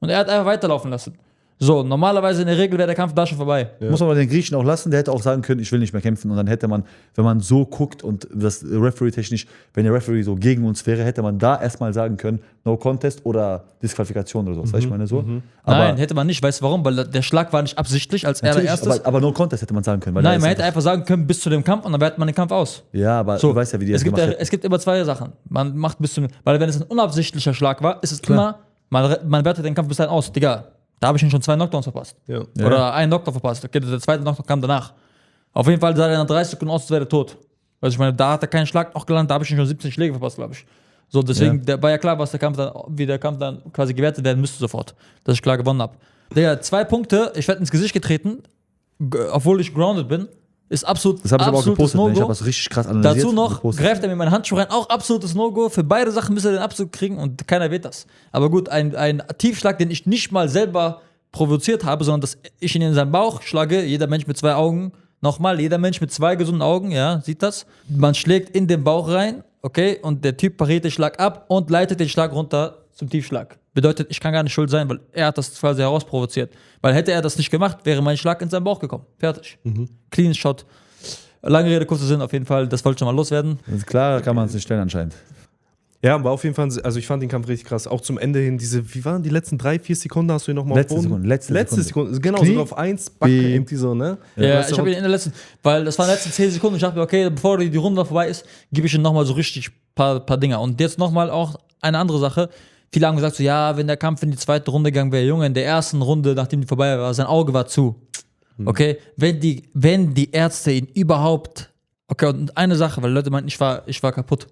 Und er hat einfach weiterlaufen lassen. So, normalerweise in der Regel wäre der Kampf da schon vorbei. Muss man aber den Griechen auch lassen, der hätte auch sagen können, ich will nicht mehr kämpfen. Und dann hätte man, wenn man so guckt und das Referee-technisch, wenn der Referee so gegen uns wäre, hätte man da erstmal sagen können, No Contest oder Disqualifikation oder so. Weißt du, ich meine so? Aber Nein, hätte man nicht. Weißt du warum? Weil der Schlag war nicht absichtlich als natürlich, allererstes. aber No Contest hätte man sagen können. Weil Nein, da man ist hätte einfach sagen können, bis zu dem Kampf und dann wertet man den Kampf aus. Ja, aber du weißt ja, wie die das gemacht hätten. Es gibt immer zwei Sachen. Man macht bis zum, weil wenn es ein unabsichtlicher Schlag war, ist es immer, man wertet den Kampf bis dahin aus. Digga, da habe ich ihn schon 2 Knockdowns verpasst. Ja. Oder einen Knockdown verpasst. Okay, der zweite Knockdown kam danach. Auf jeden Fall sah er nach 30 Sekunden aus, als wäre er tot. Also ich meine, da hat er keinen Schlag noch gelandet, da habe ich ihn schon 17 Schläge verpasst, glaube ich. So, deswegen war ja klar, wie der Kampf dann quasi gewertet werden müsste sofort. Dass ich klar gewonnen habe. Digga, 2 Punkte, ich werde ins Gesicht getreten, obwohl ich grounded bin. Ist absolut. Das habe ich aber auch absolutes gepostet. Ne? Ich No-Go. habe das richtig krass analysiert. Dazu noch und gepostet. greift er mir meinen Handschuh rein, auch absolutes No-Go. Für beide Sachen müsste er den Abzug kriegen und keiner wird das. Aber gut, ein Tiefschlag, den ich nicht mal selber provoziert habe, sondern dass ich ihn in seinen Bauch schlage, jeder Mensch mit 2 Augen, nochmal, jeder Mensch mit 2 gesunden Augen, ja, sieht das? Man schlägt in den Bauch rein, okay, und der Typ pariert den Schlag ab und leitet den Schlag runter zum Tiefschlag. Bedeutet, ich kann gar nicht schuld sein, weil er hat das quasi herausprovoziert. Weil hätte er das nicht gemacht, wäre mein Schlag in seinen Bauch gekommen. Fertig. Clean Shot. Lange Rede, kurzer Sinn, auf jeden Fall, das wollte ich schon mal loswerden. Das ist klar, kann man es nicht stellen anscheinend. Ja, aber auf jeden Fall, also ich fand den Kampf richtig krass. Auch zum Ende hin, wie waren die letzten 3-4 Sekunden, hast du ihn nochmal auf Boden? Letzte Sekunde. Genau, Knie, sogar auf 1, Backe, irgendwie so, ne? Ja, weißt du, ich habe ihn in der letzten, weil das waren die letzten 10 Sekunden, ich dachte mir, okay, bevor die Runde vorbei ist, gebe ich ihm nochmal so richtig paar Dinger. Und jetzt nochmal auch eine andere Sache. Viele haben gesagt so, ja, wenn der Kampf in die zweite Runde gegangen wäre, Junge, in der ersten Runde, nachdem die vorbei war, sein Auge war zu. Okay, wenn die Ärzte ihn überhaupt, okay, und eine Sache, weil Leute meinten, ich war kaputt.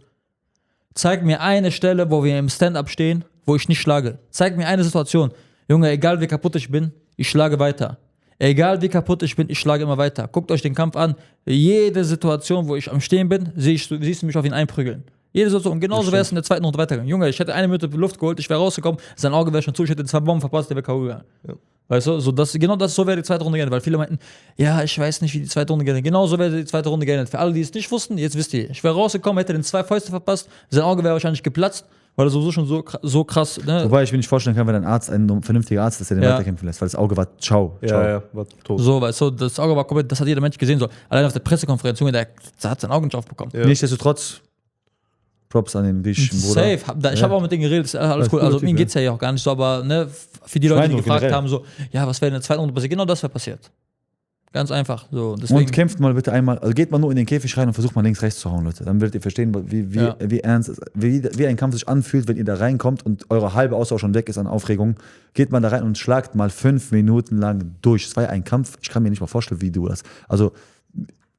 Zeig mir eine Stelle, wo wir im Stand-Up stehen, wo ich nicht schlage. Zeig mir eine Situation. Junge, egal wie kaputt ich bin, ich schlage weiter. Egal wie kaputt ich bin, ich schlage immer weiter. Guckt euch den Kampf an. Jede Situation, wo ich am Stehen bin, siehst du mich auf ihn einprügeln. Jede Situation. Und genauso wäre es in der zweiten Runde weitergegangen. Junge, ich hätte 1 Minute Luft geholt, ich wäre rausgekommen, sein Auge wäre schon zu, ich hätte 2 Bomben verpasst, der wäre K.O. gegangen. Ja. Weißt du, so so wäre die zweite Runde geendet, weil viele meinten, ja, ich weiß nicht, wie die zweite Runde geendet. Genau so wäre die zweite Runde geendet. Für alle, die es nicht wussten, jetzt wisst ihr. Ich wäre rausgekommen, hätte den 2 Fäuste verpasst, sein Auge wäre wahrscheinlich geplatzt, weil er sowieso schon so krass. Ne? Wobei ich mir nicht vorstellen kann, wenn ein vernünftiger Arzt ist, der den weiterkämpfen lässt, weil das Auge war ciao. Ja, war tot. So, weißt du, das Auge war komplett, das hat jeder Mensch gesehen. So. Allein auf der Pressekonferenz, Junge, der hat sein Auge nicht aufbekommen. Ja. Nichtsdestotrotz, Props an den griechischen Bruder. Safe. Ich habe auch mit denen geredet, ist alles cool. Also, mir geht es ja auch gar nicht so, aber ne, für die Leute, die gefragt haben, so, ja, was wäre in der zweiten Runde passiert? Genau das wäre passiert. Ganz einfach. So, deswegen. Und kämpft mal bitte einmal, also geht mal nur in den Käfig rein und versucht mal links, rechts zu hauen, Leute. Dann werdet ihr verstehen, wie ernst, wie ein Kampf sich anfühlt, wenn ihr da reinkommt und eure halbe Ausdauer schon weg ist an Aufregung. Geht mal da rein und schlagt mal 5 Minuten lang durch. Es war ja ein Kampf, ich kann mir nicht mal vorstellen, wie du das. Also,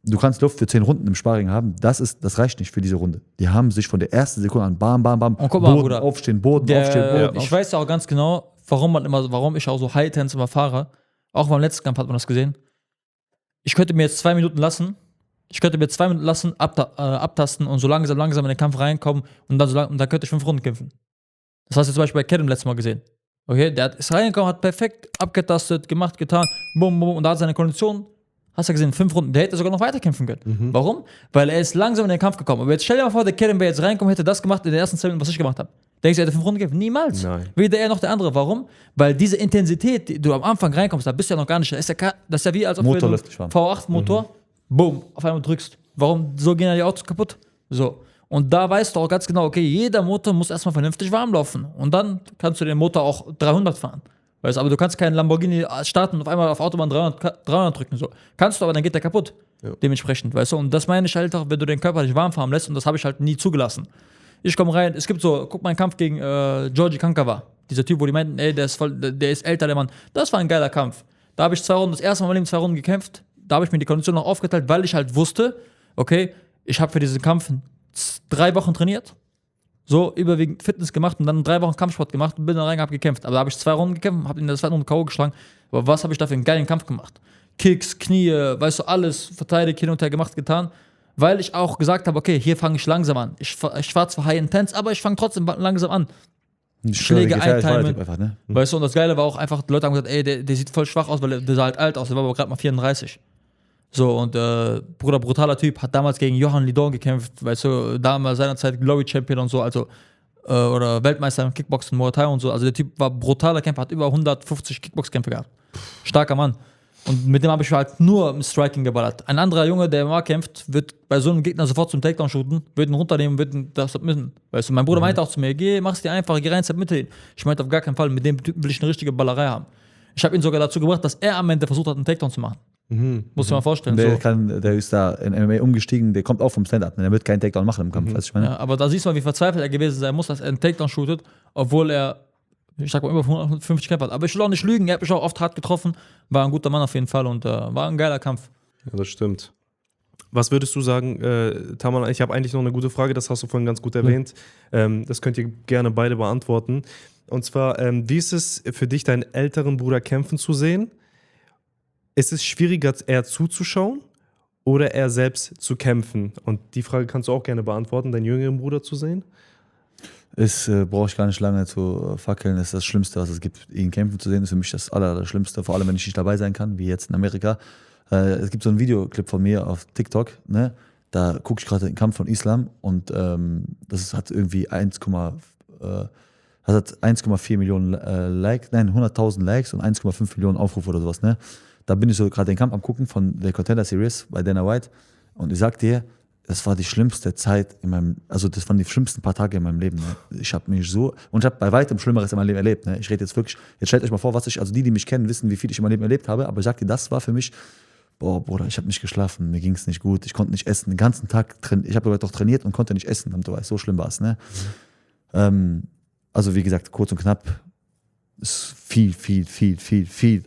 du kannst Luft für 10 Runden im Sparring haben, das reicht nicht für diese Runde. Die haben sich von der ersten Sekunde an bam, bam, bam, und guck mal, Boden Bruder, aufstehen, Boden aufstehen. Ich weiß ja auch ganz genau, warum ich auch so High-Tense immer fahre. Auch beim letzten Kampf hat man das gesehen. Ich könnte mir jetzt 2 Minuten lassen, abtasten und so langsam in den Kampf reinkommen und dann könnte ich 5 Runden kämpfen. Das hast du zum Beispiel bei Kedem letztes Mal gesehen. Okay, der ist reingekommen, hat perfekt abgetastet, gemacht, getan, bum, bum, und da hat seine Kondition, hast du gesehen, 5 Runden, der hätte sogar noch weiter kämpfen können. Mhm. Warum? Weil er ist langsam in den Kampf gekommen. Aber jetzt stell dir mal vor, der Kedem wäre jetzt reingekommen, hätte das gemacht in den ersten 10 Minuten, was ich gemacht habe. Denkst du, er hätte 5 Runden gekämpft? Niemals. Nein. Weder er noch der andere. Warum? Weil diese Intensität, die du am Anfang reinkommst, da bist du ja noch gar nicht. Das ist ja wie, als ob Motor du läuft nicht warm. V8-Motor, boom, auf einmal drückst. Warum? So gehen ja die Autos kaputt. So. Und da weißt du auch ganz genau, okay, jeder Motor muss erstmal vernünftig warm laufen. Und dann kannst du den Motor auch 300 fahren. Weißt du, aber du kannst keinen Lamborghini starten und auf einmal auf Autobahn 300 drücken. So. Kannst du, aber dann geht der kaputt. Ja. Dementsprechend, weißt du. Und das meine ich halt auch, wenn du den Körper nicht warm fahren lässt. Und das habe ich halt nie zugelassen. Ich komme rein, es gibt so, guck mal, einen Kampf gegen Georgi Kankava. Dieser Typ, wo die meinten, ey, der ist älter, der Mann. Das war ein geiler Kampf. Da habe ich 2 Runden, das erste Mal in 2 Runden gekämpft. Da habe ich mir die Kondition noch aufgeteilt, weil ich halt wusste, okay, ich habe für diesen Kampf 3 Wochen trainiert. So überwiegend Fitness gemacht und dann 3 Wochen Kampfsport gemacht und bin dann rein, hab gekämpft. Aber da habe ich 2 Runden gekämpft, habe in der 2. Runde K.O. geschlagen. Aber was habe ich da für einen geilen Kampf gemacht? Kicks, Knie, weißt du, alles verteidigt, hin und her gemacht, getan. Weil ich auch gesagt habe, okay, hier fange ich langsam an. Ich fahr zwar High Intense, aber ich fange trotzdem langsam an. Schläge eintimen. Ne? Weißt du, und das Geile war auch einfach, die Leute haben gesagt, ey, der sieht voll schwach aus, weil der sah halt alt aus, der war aber gerade mal 34. So, und Bruder, brutaler Typ, hat damals gegen Johann Lidon gekämpft, weißt du, damals seinerzeit Glory Champion und so, also, oder Weltmeister im Kickboxen, Muay Thai und so. Also der Typ war brutaler Kämpfer, hat über 150 Kickboxkämpfe gehabt. Starker Mann. Und mit dem habe ich halt nur im Striking geballert. Ein anderer Junge, der MMA kämpft, wird bei so einem Gegner sofort zum Takedown shooten, wird ihn runternehmen, wird ihn das submitten. Weißt du, mein Bruder meinte auch zu mir, mach's dir einfach, geh rein, Mitte hin. Ich meinte auf gar keinen Fall, mit dem Typen will ich eine richtige Ballerei haben. Ich habe ihn sogar dazu gebracht, dass er am Ende versucht hat, einen Takedown zu machen. Muss ich mal vorstellen. Der ist da in MMA umgestiegen, der kommt auch vom Stand-Up, der wird keinen Takedown machen im Kampf. Weißt du, ich meine? Ja, aber da siehst du mal, wie verzweifelt er gewesen sein muss, dass er einen Takedown shootet, obwohl er, ich sag mal, über 150 Kämpfe hat. Aber ich will auch nicht lügen, er hat mich auch oft hart getroffen, war ein guter Mann auf jeden Fall und war ein geiler Kampf. Ja, das stimmt. Was würdest du sagen, Taman? Ich habe eigentlich noch eine gute Frage, das hast du vorhin ganz gut erwähnt. Das könnt ihr gerne beide beantworten. Und zwar, wie ist es für dich, deinen älteren Bruder kämpfen zu sehen? Ist es schwieriger, eher zuzuschauen oder eher selbst zu kämpfen? Und die Frage kannst du auch gerne beantworten, deinen jüngeren Bruder zu sehen? Brauche ich gar nicht lange zu fackeln. Das ist das Schlimmste, was es gibt. Ihn kämpfen zu sehen, ist für mich das Allerschlimmste. Vor allem, wenn ich nicht dabei sein kann, wie jetzt in Amerika. Es gibt so einen Videoclip von mir auf TikTok. Ne? Da gucke ich gerade den Kampf von Islam und das hat irgendwie 1,4 Millionen Likes, 100.000 Likes und 1,5 Millionen Aufrufe oder sowas. Ne? Da bin ich so gerade den Kampf am gucken von der Contender Series bei Dana White und ich sag dir, das war die schlimmste Zeit das waren die schlimmsten paar Tage in meinem Leben. Ne? Ich habe mich so, und ich habe bei weitem Schlimmeres in meinem Leben erlebt. Ne? Ich rede jetzt wirklich, jetzt stellt euch mal vor, die mich kennen, wissen, wie viel ich in meinem Leben erlebt habe, aber ich sag dir, das war für mich, boah, Bruder, ich habe nicht geschlafen, mir ging es nicht gut, ich konnte nicht essen, den ganzen Tag, ich habe doch trainiert und konnte nicht essen, und du weißt, so schlimm war es. Ne? Also wie gesagt, kurz und knapp, ist viel,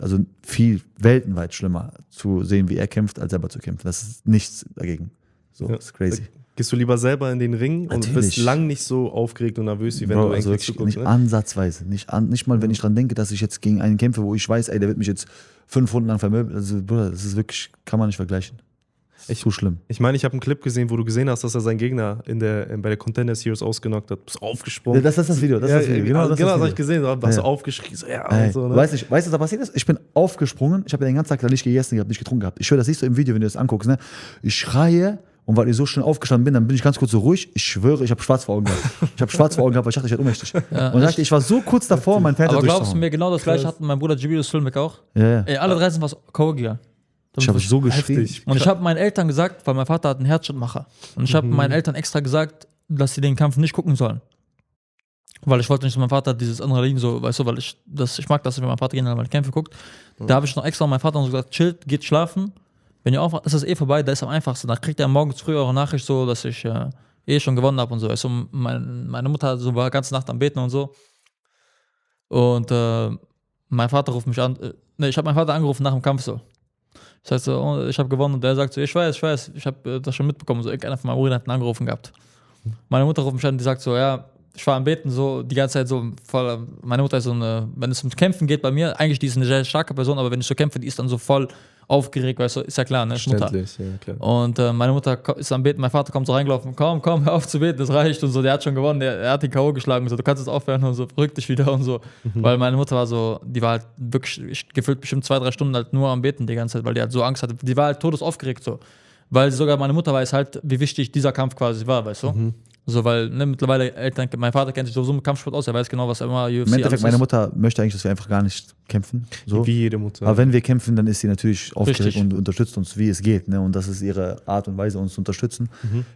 also viel weltenweit schlimmer zu sehen, wie er kämpft, als selber zu kämpfen. Das ist nichts dagegen. So, ja, ist crazy. Gehst du lieber selber in den Ring und Natürlich. bist lang nicht so aufgeregt und nervös, wie wenn Bro, du also eigentlich wirklich zuguckst, nicht ne? ansatzweise. Nicht mal, wenn ich dran denke, dass ich jetzt gegen einen kämpfe, wo ich weiß, ey, der wird mich jetzt 5 Runden lang vermöbeln. Also, Bruder, das ist wirklich, kann man nicht vergleichen. Zu schlimm. Ich meine, ich habe einen Clip gesehen, wo du gesehen hast, dass er seinen Gegner bei der Contender Series ausgenockt hat. Bist aufgesprungen. Ja, das ist das Video. Das ist das Video. Genau, das das habe ich Video. gesehen. Da hast du Ja. aufgeschrien. So, ja, Ey, und so, ne? weißt du, was da passiert ist? Ich bin aufgesprungen. Ich habe ja den ganzen Tag da nicht gegessen gehabt, nicht getrunken gehabt. Ich schwöre, das siehst du im Video, wenn du das anguckst. Ne? Ich schreie und weil ich so schnell aufgestanden bin, dann bin ich ganz kurz so ruhig. Ich schwöre, ich habe schwarz vor Augen gehabt. Ich habe schwarz vor Augen gehabt, weil ich dachte, ich werde ohnmächtig. Und ich war so kurz davor, mein Fernseher Aber glaubst du durchzuhauen. mir, genau das gleiche hatten mein Bruder Jibril Sulmek auch? Ja, ja. Ey, alle 3 sind was K.O. gegangen. Ich habe so geschrien. Heftig. Und ich habe meinen Eltern gesagt, weil mein Vater hat einen Herzschrittmacher. Und ich habe meinen Eltern extra gesagt, dass sie den Kampf nicht gucken sollen. Weil ich wollte nicht, dass mein Vater dieses Adrenalin so, weißt du, weil ich mag das, wenn mein Vater generell meine Kämpfe guckt. Da habe ich noch extra meinem Vater so gesagt, chillt, geht schlafen. Wenn ihr aufwacht, ist das vorbei, da ist am einfachsten. Da kriegt ihr morgens früh eure Nachricht so, dass ich schon gewonnen habe und so. Weißt du, meine Mutter so war die ganze Nacht am Beten und so. Und mein Vater ruft mich an. Ich habe meinen Vater angerufen nach dem Kampf so. Ich sag so, oh, ich habe gewonnen und der sagt so, ich weiß, ich habe das schon mitbekommen. So, irgendeiner von meinen Brüdern hat ihn angerufen gehabt. Meine Mutter ruft mich an, die sagt so, ja, ich war am Beten so die ganze Zeit so voll. Meine Mutter ist so eine, wenn es ums Kämpfen geht bei mir, eigentlich die ist eine sehr starke Person, aber wenn ich so kämpfe, die ist dann so voll aufgeregt, weißt du, ist ja klar, ne? Ist Mutter. Verständlich, ja, klar. Und meine Mutter ist am Beten, mein Vater kommt so reingelaufen, komm, hör auf zu beten, das reicht und so, der hat schon gewonnen, er hat den K.O. geschlagen und so, du kannst jetzt aufhören und so, verrück dich wieder und so. Weil meine Mutter war so, die war halt wirklich gefühlt bestimmt 2-3 Stunden halt nur am Beten die ganze Zeit, weil die halt so Angst hatte, die war halt todesaufgeregt so. Weil sogar meine Mutter weiß halt, wie wichtig dieser Kampf quasi war, weißt du? So, weil mittlerweile Eltern, mein Vater kennt sich so mit Kampfsport aus, er weiß genau, was er immer UFC Im Endeffekt, alles meine ist. Mutter möchte eigentlich, dass wir einfach gar nicht kämpfen. So. Wie jede Mutter. Aber wenn wir kämpfen, dann ist sie natürlich aufgeregt Richtig. und unterstützt uns, wie es geht. Ne? Und das ist ihre Art und Weise, uns zu unterstützen.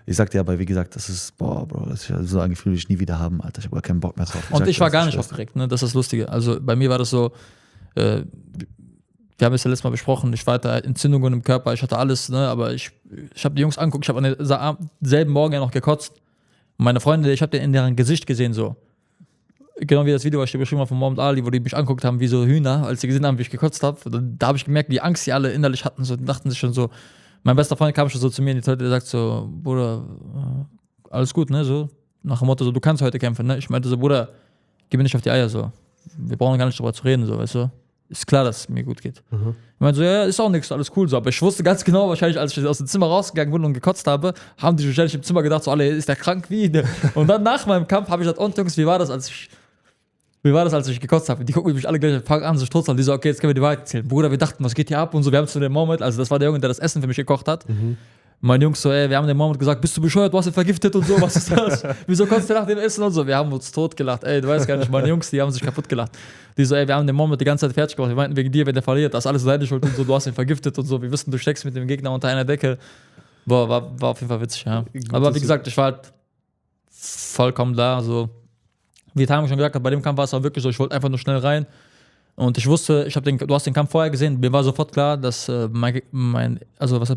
Ich sagte ja, aber wie gesagt, das ist, Bro, das ist so ein Gefühl, will ich nie wieder haben, Alter. Ich habe gar keinen Bock mehr drauf. Und ich war gar nicht aufgeregt. aufgeregt, ne? Das ist das Lustige. Also bei mir war das so, wir haben es ja letztes Mal besprochen, ich hatte Entzündungen im Körper, ich hatte alles, ne? Aber ich habe die Jungs angeguckt, ich habe an selben Morgen ja noch gekotzt. Und meine Freunde, ich habe den in deren Gesicht gesehen, so. Genau wie das Video, was ich dir beschrieben habe von Muhammad Ali, wo die mich angeguckt haben wie so Hühner, als sie gesehen haben, wie ich gekotzt habe. Da habe ich gemerkt, wie Angst sie alle innerlich hatten, so dachten sich schon so. Mein bester Freund kam schon so zu mir in die Toilette, der sagt so, Bruder, alles gut, ne? So, nach dem Motto, so, du kannst heute kämpfen, ne? Ich meinte so, Bruder, gib mir nicht auf die Eier, so. Wir brauchen gar nicht drüber zu reden, so, weißt du? Ist klar, dass es mir gut geht. Ich meinte so, ja, ist auch nichts, alles cool, so. Aber ich wusste ganz genau, wahrscheinlich, als ich aus dem Zimmer rausgegangen bin und gekotzt habe, haben die wahrscheinlich im Zimmer gedacht, so, alle, ist der krank wie? Ne? Und dann nach meinem Kampf habe ich gesagt, und Jungs, wie war das, als ich gekotzt habe? Die gucken mich alle gleich, fangen an, so strotzeln. Die so, okay, jetzt können wir die Wahrheit erzählen. Bruder, wir dachten, was geht hier ab? Und so, wir haben zu dem Moment, also das war der Junge, der das Essen für mich gekocht hat. Meine Jungs so, ey, wir haben dem Moment gesagt, bist du bescheuert, du hast ihn vergiftet und so, was ist das? Wieso konntest du nach dem Essen und so? Wir haben uns totgelacht, ey, du weißt gar nicht, meine Jungs, die haben sich kaputt gelacht. Die so, ey, wir haben den Moment die ganze Zeit fertig gemacht, wir meinten wegen dir, wenn der verliert, das ist alles deine Schuld und so, du hast ihn vergiftet und so, wir wissen, du steckst mit dem Gegner unter einer Decke. Boah, war auf jeden Fall witzig, ja. Aber wie gesagt, ich war halt vollkommen da, so. Wie Tamo schon gesagt hat, bei dem Kampf war es auch wirklich so, ich wollte einfach nur schnell rein. Und ich wusste, du hast den Kampf vorher gesehen, mir war sofort klar, dass mein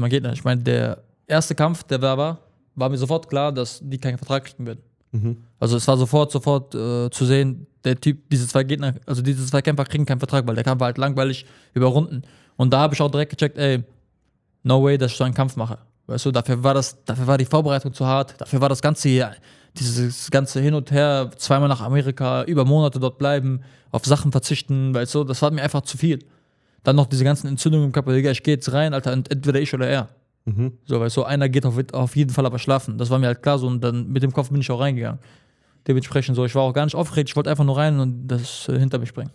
Gegner, ich meine, der erste Kampf, der war mir sofort klar, dass die keinen Vertrag kriegen werden. Also es war sofort zu sehen, der Typ, diese zwei Kämpfer kriegen keinen Vertrag, weil der Kampf war halt langweilig über Runden. Und da habe ich auch direkt gecheckt, ey, no way, dass ich so einen Kampf mache. Weißt du, dafür war die Vorbereitung zu hart, dafür war das Ganze hier, dieses ganze Hin und Her, zweimal nach Amerika, über Monate dort bleiben, auf Sachen verzichten, weißt du, das war mir einfach zu viel. Dann noch diese ganzen Entzündungen im Körper, ich gehe jetzt rein, Alter, entweder ich oder er. So, weißt du, einer geht auf jeden Fall aber schlafen. Das war mir halt klar so und dann mit dem Kopf bin ich auch reingegangen. Dementsprechend so, ich war auch gar nicht aufgeregt, ich wollte einfach nur rein und das hinter mich bringen.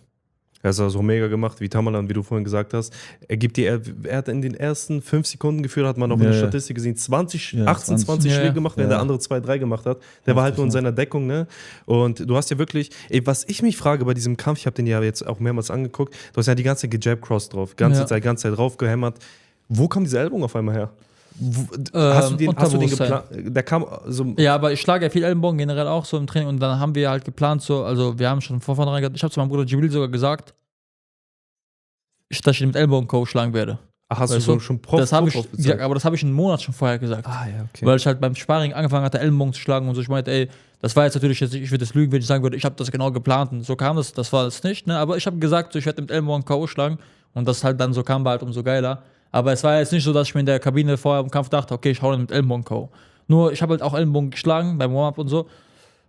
Er ist so mega gemacht, wie Tamalan, wie du vorhin gesagt hast. Er hat in den ersten 5 Sekunden geführt, hat man auch in der Statistik gesehen, 20 Schläge gemacht, während der andere 2-3 gemacht hat. Der war halt nur in seiner Deckung, ne? Und du hast ja wirklich, was ich mich frage bei diesem Kampf, ich habe den ja jetzt auch mehrmals angeguckt, du hast ja die ganze Zeit Jab-Cross drauf, ganze Zeit drauf gehämmert. Wo kam diese Ellbogen auf einmal her? Hast du den geplant? Der kam so. Ja, aber ich schlage ja viel Ellenbogen generell auch so im Training und dann haben wir halt geplant, so, also wir haben schon von vornherein gesagt, ich habe zu meinem Bruder Jibril sogar gesagt, dass ich den mit Ellenbogen-Co schlagen werde. Ach, hast du so schon Das habe ich gesagt, aber das habe ich einen Monat schon vorher gesagt. Ah, ja, okay. Weil ich halt beim Sparring angefangen hatte, Ellenbogen zu schlagen und so. Ich meinte, ey, das war jetzt natürlich, ich würde das lügen, wenn ich sagen würde, ich habe das genau geplant und so kam das war es nicht, ne? Aber ich habe gesagt, so, ich werde mit Ellenbogen K.O. schlagen und das halt dann so kam, war halt umso geiler. Aber es war jetzt nicht so, dass ich mir in der Kabine vorher im Kampf dachte, okay, ich hau den mit Ellenbogen K.O. Nur ich habe halt auch Ellenbogen geschlagen beim Warm-Up und so.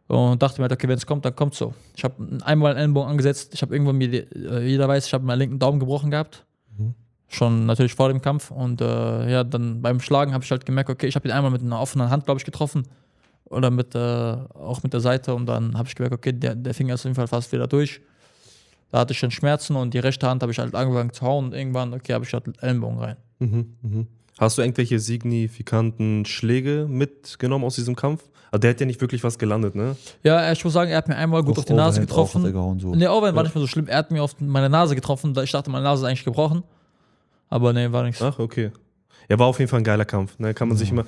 Und dachte mir halt, okay, wenn es kommt, dann kommt so. Ich habe einmal einen Ellenbogen angesetzt. Ich habe irgendwann jeder weiß, ich habe meinen linken Daumen gebrochen gehabt. Schon natürlich vor dem Kampf. Und ja, dann beim Schlagen habe ich halt gemerkt, okay, ich habe ihn einmal mit einer offenen Hand, glaube ich, getroffen. Oder auch mit der Seite. Und dann habe ich gemerkt, okay, der Finger ist auf jeden Fall fast wieder durch. Da hatte ich schon Schmerzen und die rechte Hand habe ich halt angefangen zu hauen. Und irgendwann, okay, habe ich halt Ellenbogen rein. Hast du irgendwelche signifikanten Schläge mitgenommen aus diesem Kampf? Also der hat ja nicht wirklich was gelandet, ne? Ja, ich muss sagen, er hat mir einmal gut auf die Nase getroffen. Nee, Overhand war nicht mehr so schlimm. Er hat mir auf meine Nase getroffen. Ich dachte, meine Nase ist eigentlich gebrochen. Aber nee, war nichts. Ach, okay. Ja, war auf jeden Fall ein geiler Kampf. Ne? Kann man sich immer...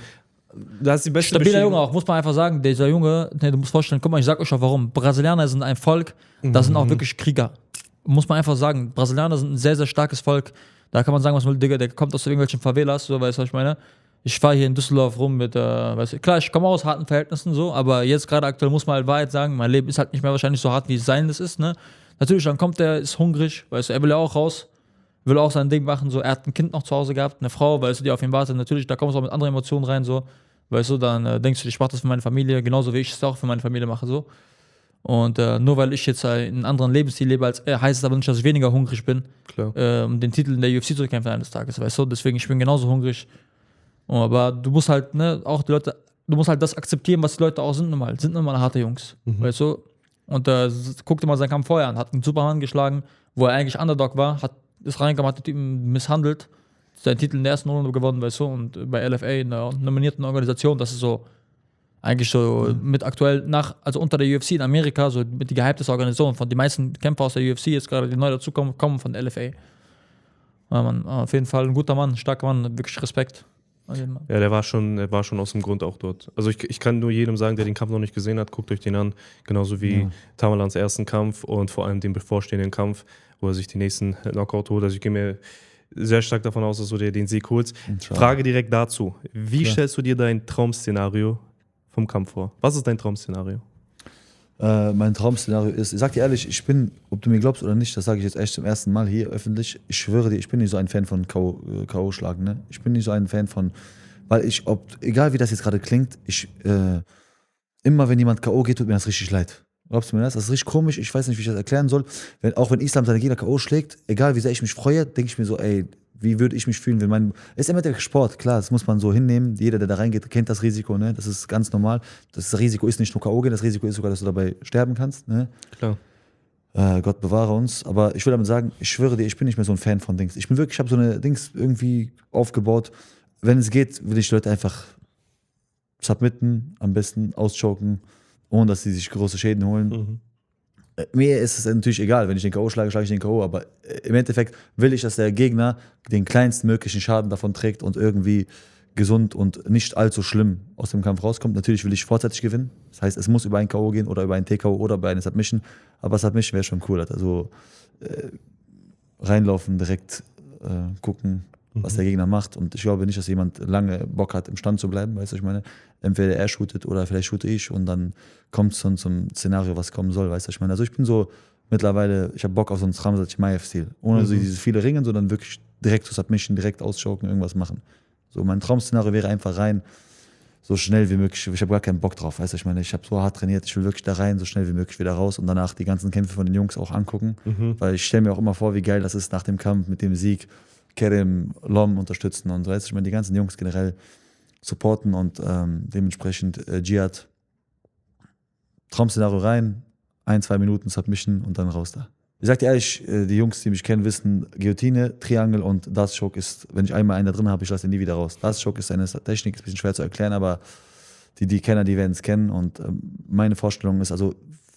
Das ist die beste Stabiler Junge auch, muss man einfach sagen. Dieser Junge, nee, du musst vorstellen, guck mal, ich sag euch auch warum. Brasilianer sind ein Volk, das sind auch wirklich Krieger. Muss man einfach sagen. Brasilianer sind ein sehr, sehr starkes Volk. Da kann man sagen, was man will, Digga, der kommt aus irgendwelchen Favelas, so, weißt du, was ich meine? Ich fahre hier in Düsseldorf rum mit, weißt du, klar, ich komme aus harten Verhältnissen so, aber jetzt gerade aktuell muss man halt Wahrheit sagen, mein Leben ist halt nicht mehr wahrscheinlich so hart, wie es sein ist, ne? Natürlich, dann kommt der, ist hungrig, weißt du, er will ja auch raus, will auch sein Ding machen, so, er hat ein Kind noch zu Hause gehabt, eine Frau, weißt du, die auf ihn wartet, natürlich, da kommst du auch mit anderen Emotionen rein, so, weißt du, dann denkst du, ich mache das für meine Familie, genauso wie ich es auch für meine Familie mache, so. Und nur weil ich jetzt einen anderen Lebensstil lebe als er, heißt es aber nicht, dass ich weniger hungrig bin, um den Titel in der UFC zu kämpfen eines Tages, weißt du, deswegen, ich bin genauso hungrig. Aber du musst halt, ne, auch die Leute, du musst halt das akzeptieren, was die Leute auch sind nun mal harte Jungs, weißt du? Und guck dir mal seinen Kampf vorher an, hat einen Superman geschlagen, wo er eigentlich Underdog war, ist reingekommen, hat den Typen misshandelt, seinen Titel in der ersten Runde gewonnen, weißt du? Und bei LFA, in einer nominierten Organisation, das ist so, eigentlich so mit aktuell also unter der UFC in Amerika, so mit die gehypteste Organisation, von den meisten Kämpfer aus der UFC, jetzt gerade die neu dazukommen, kommen von der LFA. Ja, Mann, auf jeden Fall ein guter Mann, ein starker Mann, wirklich Respekt. Ja, der war schon aus dem Grund auch dort. Also ich kann nur jedem sagen, der den Kampf noch nicht gesehen hat, guckt euch den an. Genauso wie Tamerlans ersten Kampf und vor allem den bevorstehenden Kampf, wo er sich den nächsten Knockout holt. Also ich gehe mir sehr stark davon aus, dass du dir den Sieg holst. Frage direkt dazu. Wie stellst du dir dein Traum-Szenario vom Kampf vor? Was ist dein Traum-Szenario? Mein Traum-Szenario ist, ich sag dir ehrlich, ich bin, ob du mir glaubst oder nicht, das sage ich jetzt echt zum ersten Mal hier öffentlich, ich schwöre dir, ich bin nicht so ein Fan von K.O.-Schlagen, ne? Ich bin nicht so ein Fan von, weil egal wie das jetzt gerade klingt, immer wenn jemand K.O. geht, tut mir das richtig leid. Glaubst du mir das? Das ist richtig komisch, ich weiß nicht, wie ich das erklären soll. Auch wenn Islam seine Gegner K.O. schlägt, egal wie sehr ich mich freue, denke ich mir so, ey, wie würde ich mich fühlen, wenn ist immer der Sport, klar, das muss man so hinnehmen. Jeder, der da reingeht, kennt das Risiko, ne? Das ist ganz normal. Das Risiko ist nicht nur K.O. gehen, das Risiko ist sogar, dass du dabei sterben kannst, ne? Klar. Gott bewahre uns. Aber ich will damit sagen, ich schwöre dir, ich bin nicht mehr so ein Fan von Dings. Ich habe so eine Dings irgendwie aufgebaut. Wenn es geht, will ich Leute einfach submitten, am besten auschoken, ohne dass sie sich große Schäden holen. Mir ist es natürlich egal, wenn ich den K.O. schlage, schlage ich den K.O., aber im Endeffekt will ich, dass der Gegner den kleinstmöglichen Schaden davon trägt und irgendwie gesund und nicht allzu schlimm aus dem Kampf rauskommt. Natürlich will ich vorzeitig gewinnen, das heißt, es muss über einen K.O. gehen oder über einen TKO oder über eine Submission, aber Submission wäre schon cool, also reinlaufen, direkt gucken, was der Gegner macht, und ich glaube nicht, dass jemand lange Bock hat, im Stand zu bleiben, weißt du, ich meine, entweder er shootet oder vielleicht shoote ich und dann kommt es zum Szenario, was kommen soll, weißt du, ich meine, also ich bin so mittlerweile, ich habe Bock auf so einen Khamzat Chimaev-Stil, ohne so diese viele Ringen, sondern wirklich direkt zu Submission, direkt ausschoken, irgendwas machen. So, mein Traum-Szenario wäre einfach rein, so schnell wie möglich, ich habe gar keinen Bock drauf, weißt du, ich meine, ich habe so hart trainiert, ich will wirklich da rein, so schnell wie möglich wieder raus und danach die ganzen Kämpfe von den Jungs auch angucken, weil ich stelle mir auch immer vor, wie geil das ist nach dem Kampf mit dem Sieg, Kerim, Lom unterstützen und weißt du, ich meine, die ganzen Jungs generell supporten und dementsprechend Jihad, Traum-Szenario rein, 1-2 Minuten Submission und dann raus da. Ich sag dir ehrlich, die Jungs, die mich kennen, wissen, Guillotine, Triangle und Darts-Choke ist, wenn ich einmal einen da drin habe, ich lasse den nie wieder raus. Darts-Choke ist eine Technik, ist ein bisschen schwer zu erklären, aber die Kenner, die werden es kennen, und meine Vorstellung ist, also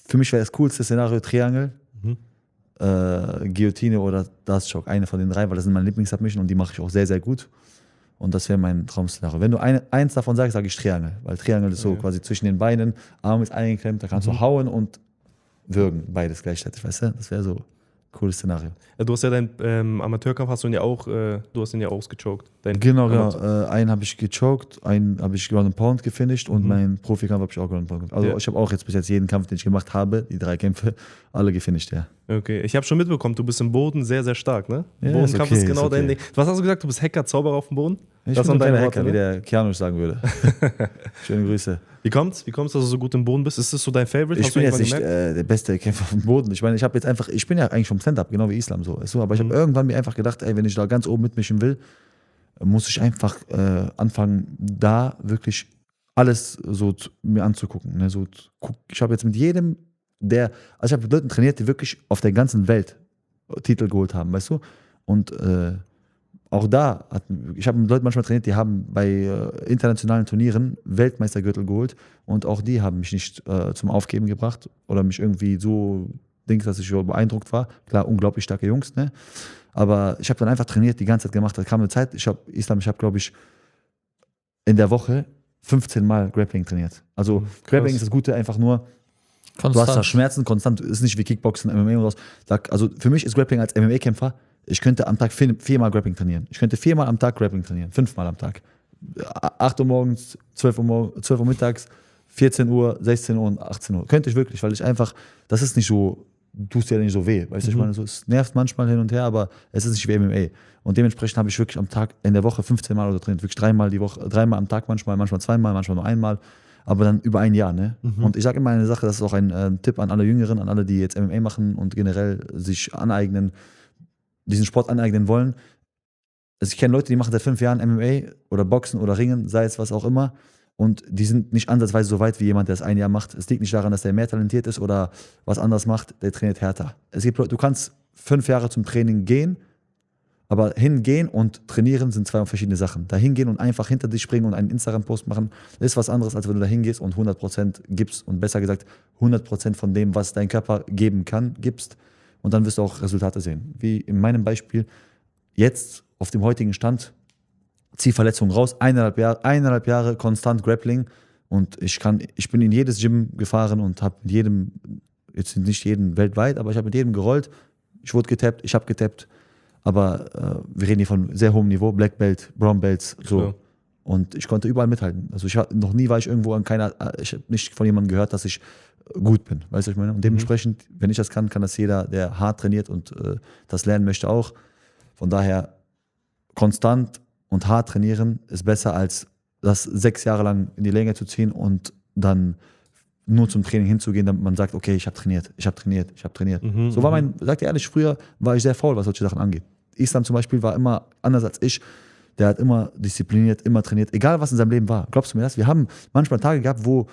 für mich wäre das coolste Szenario Triangle, Guillotine oder Darts-Choke, eine von den drei, weil das sind meine Lieblings-Submission und die mache ich auch sehr, sehr gut. Und das wäre mein Traum-Szenario. Wenn du eins davon sagst, sage ich Triangle, weil Triangle ist so quasi zwischen den Beinen, Arm ist eingeklemmt, da kannst du hauen und würgen, beides gleichzeitig, weißt du? Das wäre so ein cooles Szenario. Du hast ja deinen Amateurkampf, du hast ihn ja ausgechoked. Genau. Einen habe ich gechoked, einen habe ich Ground and Pound gefinisht und meinen Profikampf habe ich auch Ground and Pound gemacht. Also ich habe auch jetzt bis jetzt jeden Kampf, den ich gemacht habe, die 3 Kämpfe, alle gefinisht, ja. Okay, ich habe schon mitbekommen, du bist im Boden sehr, sehr stark, ne? Ja, Bodenkampf ist genau okay. dein Ding. Was hast du gesagt, du bist Hacker, Zauberer auf dem Boden? Ich Das bin waren so ein deine kleiner Worte, Hacker, wie ne? der Keanu sagen würde. Schöne Grüße. Wie kommt's, dass du so gut im Boden bist? Ist das so dein Favorite? Ich Hast du bin jetzt irgendwann nicht gemerkt? der beste Kämpfer auf dem Boden. Ich meine, ich bin ja eigentlich vom Stand-Up, genau wie Islam so. Weißt du? Aber ich habe irgendwann mir einfach gedacht, ey, wenn ich da ganz oben mitmischen will, muss ich einfach anfangen, da wirklich alles so mir anzugucken. Ne? Ich habe jetzt mit jedem, ich habe mit Leuten trainiert, die wirklich auf der ganzen Welt Titel geholt haben, weißt du? Und auch ich habe mit Leuten manchmal trainiert, die haben bei internationalen Turnieren Weltmeistergürtel geholt und auch die haben mich nicht zum Aufgeben gebracht oder mich irgendwie so dass ich so beeindruckt war. Klar, unglaublich starke Jungs, ne? Aber ich habe dann einfach trainiert, die ganze Zeit gemacht. Da kam eine Zeit, ich habe, glaube ich, in der Woche 15 Mal Grappling trainiert. Also Grappling ist das Gute, einfach nur, du hast da Schmerzen konstant, ist nicht wie Kickboxen, MMA oder so. Also für mich ist Grappling als MMA-Kämpfer, ich könnte am Tag 4 Mal Grappling trainieren. Ich könnte 4 Mal am Tag Grappling trainieren, 5 Mal am Tag. 8 Uhr morgens, 12 Uhr mittags, 14 Uhr, 16 Uhr und 18 Uhr. Könnte ich wirklich, weil ich einfach, das ist nicht so, tust dir ja nicht so weh. Weißt du, ich meine, so, es nervt manchmal hin und her, aber es ist nicht wie MMA. Und dementsprechend habe ich wirklich am Tag, in der Woche 15 Mal oder trainiert, wirklich 3 Mal die Woche, 3 Mal am Tag manchmal 2 Mal, manchmal nur einmal, aber dann über ein Jahr, ne? Und ich sage immer eine Sache, das ist auch ein Tipp an alle Jüngeren, an alle, die jetzt MMA machen und generell sich diesen Sport aneignen wollen. Also ich kenne Leute, die machen seit 5 Jahren MMA oder Boxen oder Ringen, sei es was auch immer, und die sind nicht ansatzweise so weit wie jemand, der es ein Jahr macht. Es liegt nicht daran, dass der mehr talentiert ist oder was anderes macht, der trainiert härter. Du kannst 5 Jahre zum Training gehen, aber hingehen und trainieren sind 2 verschiedene Sachen. Da hingehen und einfach hinter dich springen und einen Instagram-Post machen, ist was anderes, als wenn du da hingehst und 100% gibst und besser gesagt 100% von dem, was dein Körper geben kann, gibst, und dann wirst du auch Resultate sehen. Wie in meinem Beispiel, jetzt auf dem heutigen Stand, Ziehverletzung raus, 1,5 Jahre konstant Grappling, und ich bin in jedes Gym gefahren und habe mit jedem, jetzt nicht jeden weltweit, aber ich habe mit jedem gerollt. Ich wurde getappt, ich habe getappt, aber wir reden hier von sehr hohem Niveau, Black Belt, Brown Belts, so. Klar. Und ich konnte überall mithalten. Also noch nie war ich irgendwo ich habe nicht von jemandem gehört, dass ich gut bin, weißt du, was ich meine? Und dementsprechend, wenn ich das kann das jeder, der hart trainiert und das lernen möchte auch. Von daher, konstant und hart trainieren ist besser, als das 6 Jahre lang in die Länge zu ziehen und dann nur zum Training hinzugehen, damit man sagt, okay, ich habe trainiert. So war sagt ihr ehrlich, früher war ich sehr faul, was solche Sachen angeht. Islam zum Beispiel war immer anders als ich. Der hat immer diszipliniert, immer trainiert, egal was in seinem Leben war. Glaubst du mir das? Wir haben manchmal Tage gehabt, wo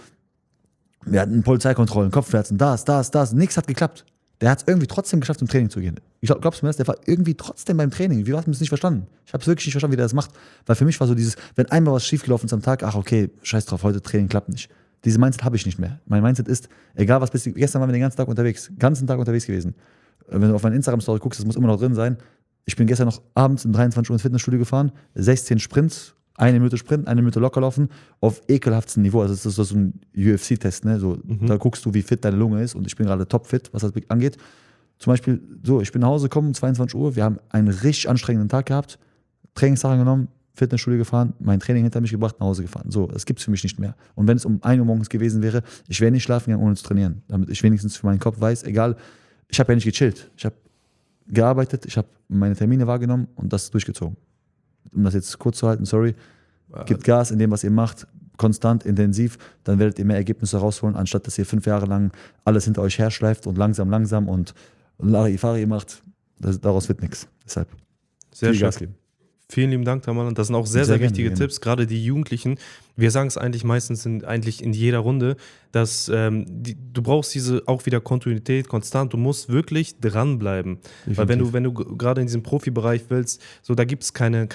wir hatten Polizeikontrollen, Kopfschmerzen, das, nichts hat geklappt. Der hat es irgendwie trotzdem geschafft, zum Training zu gehen. Glaubst du mir das? Der war irgendwie trotzdem beim Training. Wie hast du das nicht verstanden? Ich habe es wirklich nicht verstanden, wie der das macht. Weil für mich war so dieses, wenn einmal was schiefgelaufen ist am Tag, ach okay, scheiß drauf, heute Training klappt nicht. Diese Mindset habe ich nicht mehr. Mein Mindset ist, egal was gestern waren wir den ganzen Tag unterwegs gewesen. Wenn du auf meine Instagram-Story guckst, das muss immer noch drin sein. Ich bin gestern noch abends um 23 Uhr ins Fitnessstudio gefahren, 16 Sprints, 1 Minute Sprint, 1 Minute locker laufen, auf ekelhaftem Niveau. Also das ist so ein UFC-Test, ne? So, da guckst du, wie fit deine Lunge ist, und ich bin gerade topfit, was das angeht. Zum Beispiel, so, ich bin nach Hause gekommen um 22 Uhr, wir haben einen richtig anstrengenden Tag gehabt, Trainingssachen genommen, Fitnessstudio gefahren, mein Training hinter mich gebracht, nach Hause gefahren. So, das gibt es für mich nicht mehr. Und wenn es um 1 Uhr morgens gewesen wäre, ich wäre nicht schlafen gegangen, ohne zu trainieren. Damit ich wenigstens für meinen Kopf weiß, egal, ich habe ja nicht gechillt. Ich habe gearbeitet, ich habe meine Termine wahrgenommen und das durchgezogen. Um das jetzt kurz zu halten, sorry, gebt Gas in dem, was ihr macht, konstant, intensiv, dann werdet ihr mehr Ergebnisse rausholen, anstatt dass ihr 5 Jahre lang alles hinter euch herschleift und langsam und Larifari macht. Daraus wird nichts. Deshalb Sehr viel schön. Gas geben. Vielen lieben Dank, Tamerlan. Das sind auch sehr, Sehr sehr gerne, wichtige gerne. Tipps. Gerade die Jugendlichen, wir sagen es eigentlich meistens eigentlich in jeder Runde, dass du brauchst diese auch wieder Kontinuität, konstant. Du musst wirklich dranbleiben. Weil wenn du gerade in diesem Profibereich willst, so da gibt es keine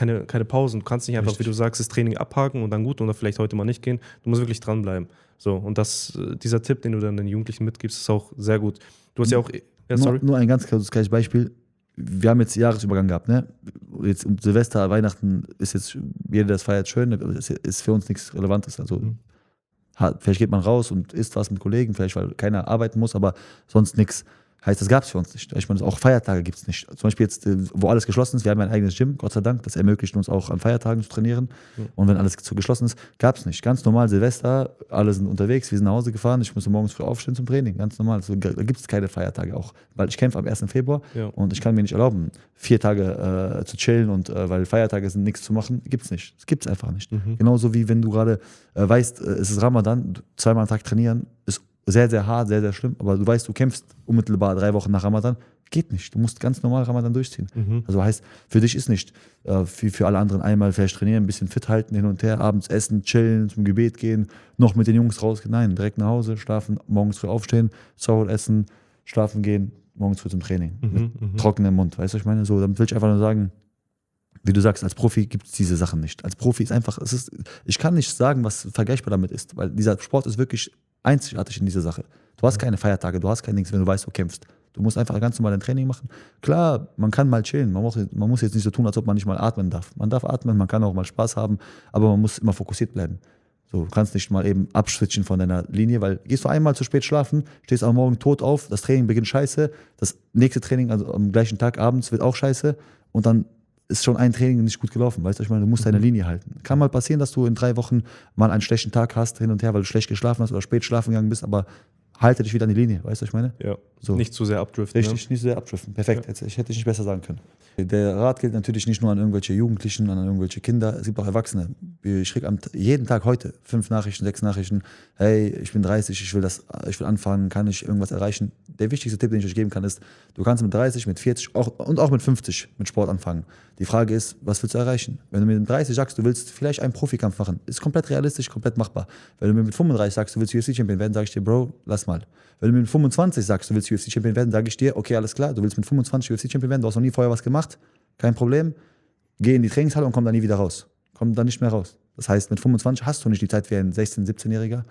Pausen. Du kannst nicht einfach, Richtig. wie du sagst, das Training abhaken und dann gut oder vielleicht heute mal nicht gehen. Du musst wirklich dranbleiben. So, und dieser Tipp, den du dann den Jugendlichen mitgibst, ist auch sehr gut. Du hast ja auch. Ja, sorry. Nur ein ganz kleines Beispiel. Wir haben jetzt Jahresübergang gehabt, ne? Jetzt um Silvester, Weihnachten ist jetzt, jeder, der das feiert, schön, ist für uns nichts Relevantes. Also vielleicht geht man raus und isst was mit Kollegen, vielleicht weil keiner arbeiten muss, aber sonst nichts. Heißt, das gab es für uns nicht. Ich meine, auch Feiertage gibt es nicht. Zum Beispiel jetzt, wo alles geschlossen ist, wir haben ein eigenes Gym, Gott sei Dank, das ermöglicht uns auch an Feiertagen zu trainieren. Und wenn alles geschlossen ist, gab es nicht. Ganz normal Silvester, alle sind unterwegs, wir sind nach Hause gefahren, ich musste morgens früh aufstehen zum Training, ganz normal. Also, da gibt es keine Feiertage auch, weil ich kämpfe am 1. Februar und ich kann mir nicht erlauben, 4 Tage zu chillen und weil Feiertage sind, nichts zu machen, gibt es nicht. Das gibt es einfach nicht. Genauso wie wenn du gerade weißt, es ist Ramadan, 2-mal am Tag trainieren, ist sehr, sehr hart, sehr, sehr schlimm, aber du weißt, du kämpfst unmittelbar 3 Wochen nach Ramadan, geht nicht. Du musst ganz normal Ramadan durchziehen. Also heißt, für dich ist nicht, wie für alle anderen, einmal vielleicht trainieren, ein bisschen fit halten, hin und her, abends essen, chillen, zum Gebet gehen, noch mit den Jungs rausgehen. Nein, direkt nach Hause, schlafen, morgens früh aufstehen, Sahur essen, schlafen gehen, morgens früh zum Training. Mit trockenem Mund, weißt du, was ich meine? So, damit will ich einfach nur sagen, wie du sagst, als Profi gibt es diese Sachen nicht. Als Profi ist einfach, ich kann nicht sagen, was vergleichbar damit ist, weil dieser Sport ist wirklich einzigartig in dieser Sache. Du hast keine Feiertage, du hast kein Nichts, wenn du weißt, du kämpfst. Du musst einfach ganz normal dein Training machen. Klar, man kann mal chillen, man muss jetzt nicht so tun, als ob man nicht mal atmen darf. Man darf atmen, man kann auch mal Spaß haben, aber man muss immer fokussiert bleiben. So, du kannst nicht mal eben abschwitchen von deiner Linie, weil gehst du einmal zu spät schlafen, stehst am Morgen tot auf, das Training beginnt scheiße, das nächste Training, also am gleichen Tag abends, wird auch scheiße und dann ist schon ein Training nicht gut gelaufen, weißt du, ich meine, du musst deine Linie halten. Kann mal passieren, dass du in 3 Wochen mal einen schlechten Tag hast, hin und her, weil du schlecht geschlafen hast oder spät schlafen gegangen bist, aber halte dich wieder an die Linie, weißt du, was ich meine? Ja, so. Nicht zu sehr abdriften. Richtig, nicht so sehr abdriften. Perfekt, ich hätte nicht besser sagen können. Der Rat gilt natürlich nicht nur an irgendwelche Jugendlichen, an irgendwelche Kinder, es gibt auch Erwachsene. Ich kriege jeden Tag heute 5 Nachrichten, 6 Nachrichten, hey, ich bin 30, ich will anfangen, kann ich irgendwas erreichen? Der wichtigste Tipp, den ich euch geben kann, ist, du kannst mit 30, mit 40 und auch mit 50 mit Sport anfangen. Die Frage ist, was willst du erreichen? Wenn du mit 30 sagst, du willst vielleicht einen Profikampf machen, ist komplett realistisch, komplett machbar. Wenn du mir mit 35 sagst, du willst UFC-Champion werden, sage ich dir, Bro, lass mal. Wenn du mir mit 25 sagst, du willst UFC-Champion werden, sage ich dir, okay, alles klar, du willst mit 25 UFC-Champion werden, du hast noch nie vorher was gemacht, kein Problem, geh in die Trainingshalle und komm da nie wieder raus. Komm da nicht mehr raus. Das heißt, mit 25 hast du nicht die Zeit wie ein 16-, 17-Jähriger,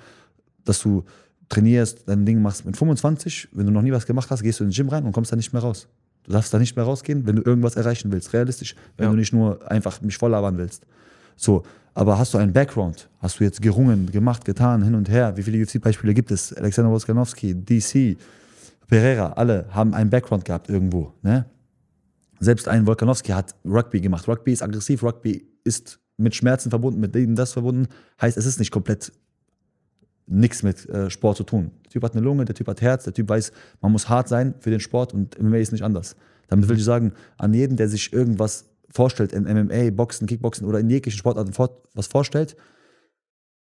dass du trainierst, dein Ding machst. Mit 25, wenn du noch nie was gemacht hast, gehst du in den Gym rein und kommst da nicht mehr raus. Du darfst da nicht mehr rausgehen, wenn du irgendwas erreichen willst, realistisch, wenn du nicht nur einfach mich voll labern willst. So, aber hast du einen Background? Hast du jetzt gerungen, gemacht, getan, hin und her? Wie viele UFC-Beispiele gibt es? Alexander Volkanovski, DC, Pereira, alle haben einen Background gehabt irgendwo. Ne? Selbst ein Volkanovski hat Rugby gemacht. Rugby ist aggressiv, Rugby ist mit Schmerzen verbunden, mit dem das verbunden. Heißt, es ist nicht komplett nichts mit Sport zu tun. Der Typ hat eine Lunge, der Typ hat Herz, der Typ weiß, man muss hart sein für den Sport und MMA ist nicht anders. Damit will ich sagen, an jeden, der sich irgendwas vorstellt, in MMA, Boxen, Kickboxen oder in jeglichen Sportarten was vorstellt,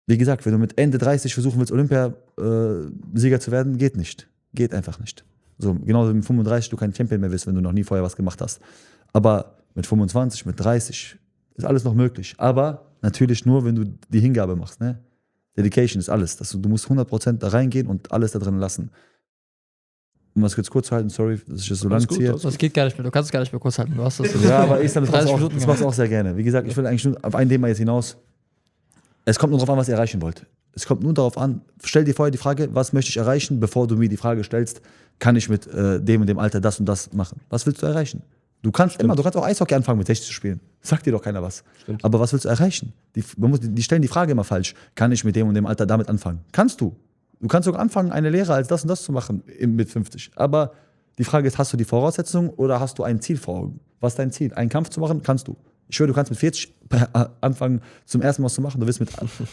wie gesagt, wenn du mit Ende 30 versuchen willst, Olympiasieger zu werden, geht nicht. Geht einfach nicht. So, genauso wie mit 35 du kein Champion mehr bist, wenn du noch nie vorher was gemacht hast. Aber mit 25, mit 30 ist alles noch möglich. Aber natürlich nur, wenn du die Hingabe machst. Ne? Dedication ist alles. Du musst 100% da reingehen und alles da drin lassen. Um das jetzt kurz zu halten, sorry, dass ich das so lang ziehe. Das geht gar nicht mehr, du kannst es gar nicht mehr kurz halten. Du hast das ja, aber Islam, das 30 machst du auch sehr gerne. Wie gesagt, ich will eigentlich nur auf ein Thema jetzt hinaus. Es kommt nur darauf an, was ihr erreichen wollt. Es kommt nur darauf an, stell dir vorher die Frage, was möchte ich erreichen, bevor du mir die Frage stellst, kann ich mit dem und dem Alter das und das machen? Was willst du erreichen? Du kannst auch Eishockey anfangen mit 60 zu spielen. Sagt dir doch keiner was. Stimmt. Aber was willst du erreichen? Die stellen die Frage immer falsch. Kann ich mit dem und dem Alter damit anfangen? Kannst du. Du kannst sogar anfangen, eine Lehre als das und das zu machen mit 50. Aber die Frage ist, hast du die Voraussetzungen oder hast du ein Ziel vor Augen? Was ist dein Ziel? Einen Kampf zu machen, kannst du. Ich schwöre, du kannst mit 40 anfangen, zum ersten Mal was zu machen. Du wirst mit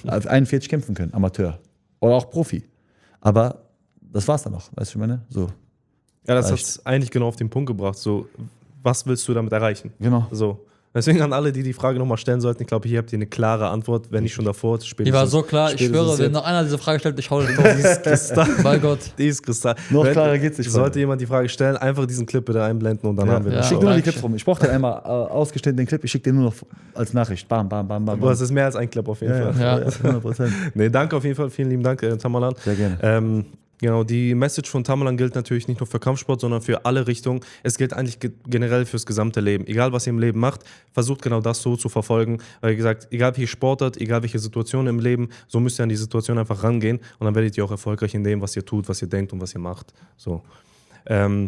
41 kämpfen können, Amateur. Oder auch Profi. Aber das war's dann noch, weißt du, was ich meine? So. Ja, das hat es eigentlich genau auf den Punkt gebracht. So, was willst du damit erreichen? Genau. So. Deswegen an alle, die die Frage nochmal stellen sollten, ich glaube, hier habt ihr eine klare Antwort, wenn nicht schon davor. Die war so klar, ich schwöre, wenn noch einer diese Frage stellt, ich hau den raus. Die ist Kristall. Mein Gott. Die ist Kristall. Noch klarer geht's nicht. Sollte jemand die Frage stellen, einfach diesen Clip bitte einblenden und dann haben wir das. Ich schicke nur die Clips rum. Ich brauche den einmal ausgestellt, den Clip. Ich schicke den nur noch als Nachricht. Bam, bam, bam, bam. Aber es ist mehr als ein Clip auf jeden Fall. Ja. 100%. Nee, danke auf jeden Fall. Vielen lieben Dank, Tamerlan. Sehr gerne. Genau, die Message von Tamerlan gilt natürlich nicht nur für Kampfsport, sondern für alle Richtungen. Es gilt eigentlich generell fürs gesamte Leben. Egal, was ihr im Leben macht, versucht genau das so zu verfolgen. Weil, wie gesagt, egal welche Sportart, egal welche Situation im Leben, so müsst ihr an die Situation einfach rangehen und dann werdet ihr auch erfolgreich in dem, was ihr tut, was ihr denkt und was ihr macht. So.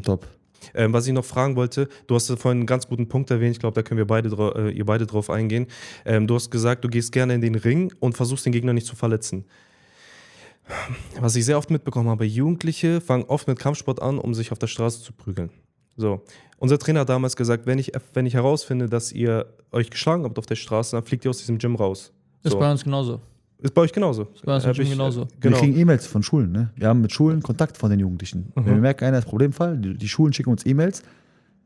Top. Was ich noch fragen wollte, du hast vorhin einen ganz guten Punkt erwähnt, ich glaube, da können wir ihr beide drauf eingehen. Du hast gesagt, du gehst gerne in den Ring und versuchst den Gegner nicht zu verletzen. Was ich sehr oft mitbekommen habe, Jugendliche fangen oft mit Kampfsport an, um sich auf der Straße zu prügeln. So. Unser Trainer hat damals gesagt, wenn ich herausfinde, dass ihr euch geschlagen habt auf der Straße, dann fliegt ihr aus diesem Gym raus. Ist So. bei uns genauso. Ist bei euch genauso? Ist bei uns im Hab Gym ich, genauso. Genau. Wir kriegen E-Mails von Schulen. Ne? Wir haben mit Schulen Kontakt von den Jugendlichen. Wenn wir merken, einer ist Problemfall, die Schulen schicken uns E-Mails.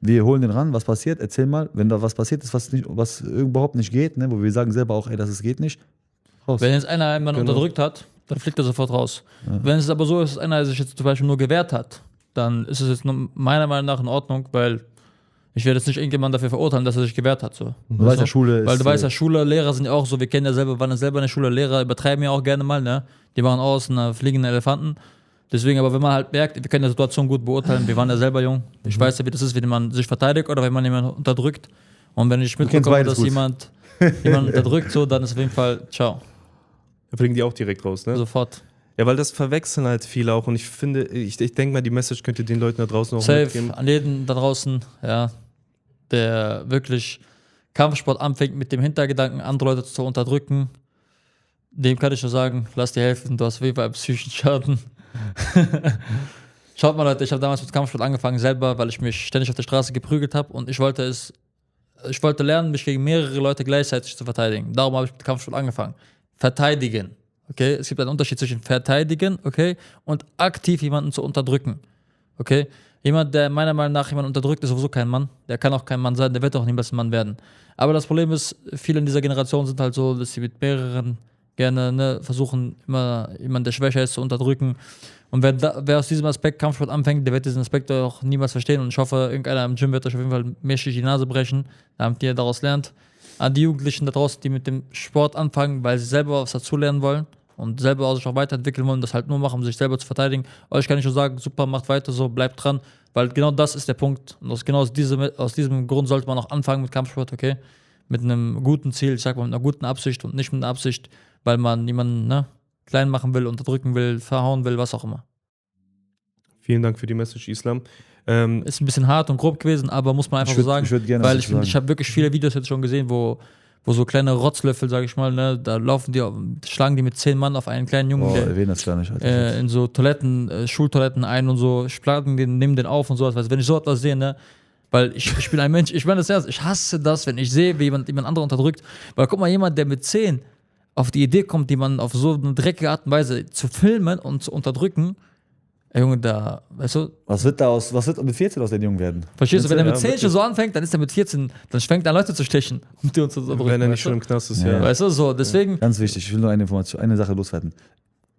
Wir holen den ran, was passiert, erzähl mal. Wenn da was passiert ist, was überhaupt nicht geht, ne? Wo wir sagen selber auch, ey, das geht nicht, raus. Wenn jetzt einer jemanden Genau. unterdrückt hat, dann fliegt er sofort raus. Wenn es aber so ist, dass einer sich jetzt zum Beispiel nur gewehrt hat, dann ist es jetzt meiner Meinung nach in Ordnung, weil ich werde jetzt nicht irgendjemanden dafür verurteilen, dass er sich gewehrt hat. So. Du weißt ja, Schule ist, Weil du weißt ja, Schule, Lehrer sind ja auch so, wir kennen ja selber, waren ja selber in der Schule, Lehrer übertreiben ja auch gerne mal, ne? Die machen aus einer fliegenden Elefanten. Deswegen, aber wenn man halt merkt, wir können die Situation gut beurteilen, wir waren ja selber jung, ich weiß ja, wie das ist, wenn man sich verteidigt oder wenn man jemanden unterdrückt. Und wenn ich mitbekomme, beides dass gut. jemanden unterdrückt, so, dann ist auf jeden Fall, ciao, Da fliegen die auch direkt raus, ne? sofort. Ja, weil das verwechseln halt viele auch und ich finde, ich denke mal, die Message könnt ihr den Leuten da draußen auch Safe, mitgeben. an jeden da draußen, ja, der wirklich Kampfsport anfängt mit dem Hintergedanken, andere Leute zu unterdrücken, dem kann ich nur sagen, lass dir helfen, du hast auf jeden Fall einen psychischen Schaden. Schaut mal Leute, ich habe damals mit Kampfsport angefangen selber, weil ich mich ständig auf der Straße geprügelt habe und ich wollte lernen, mich gegen mehrere Leute gleichzeitig zu verteidigen. Darum habe ich mit Kampfsport angefangen. Verteidigen, okay? Es gibt einen Unterschied zwischen verteidigen, okay, und aktiv jemanden zu unterdrücken, okay? Jemand, der meiner Meinung nach jemanden unterdrückt, ist sowieso kein Mann. Der kann auch kein Mann sein, der wird auch niemals ein Mann werden. Aber das Problem ist, viele in dieser Generation sind halt so, dass sie mit mehreren gerne versuchen, immer jemanden, der schwächer ist, zu unterdrücken. Und wer aus diesem Aspekt Kampfsport anfängt, der wird diesen Aspekt auch niemals verstehen. Und ich hoffe, irgendeiner im Gym wird euch auf jeden Fall mäßig die Nase brechen, damit ihr daraus lernt. An die Jugendlichen da draußen, die mit dem Sport anfangen, weil sie selber was dazulernen wollen und selber sich auch weiterentwickeln wollen, das halt nur machen, um sich selber zu verteidigen. Euch kann ich nur sagen, super, macht weiter so, bleibt dran, weil genau das ist der Punkt. Und aus diesem Grund sollte man auch anfangen mit Kampfsport, okay? Mit einem guten Ziel, ich sag mal mit einer guten Absicht und nicht mit einer Absicht, weil man niemanden klein machen will, unterdrücken will, verhauen will, was auch immer. Vielen Dank für die Message, Islam. Ist ein bisschen hart und grob gewesen, aber muss man einfach so sagen, ich würd gerne weil was dazu sagen. ich habe wirklich viele Videos jetzt schon gesehen, wo so kleine Rotzlöffel, sag ich mal, ne, da schlagen die mit 10 Mann auf einen kleinen Jungen, Oh, der erwähne das gar nicht. Alter. in so Toiletten, Schultoiletten ein und so, schlagen den, nehmen den auf und sowas. Weil wenn ich so etwas sehe, ne, weil ich bin ein Mensch, ich meine das ernst, ich hasse das, wenn ich sehe, wie jemand anderen unterdrückt. Weil guck mal, jemand, der mit 10 auf die Idee kommt, jemanden auf so eine dreckige Art und Weise zu filmen und zu unterdrücken, ey Junge, da, weißt du, Was wird mit 14 aus den Jungen werden? verstehst du, wenn er mit Ja, 10 schon wirklich. so anfängt, dann ist er mit 14, dann fängt er an Leute zu stechen, um die uns zu unterdrücken. Wenn er nicht weißt schon du? im Knast ist, Ja. ja. Weißt du, so, deswegen, Ganz wichtig, ich will nur eine Sache loswerden.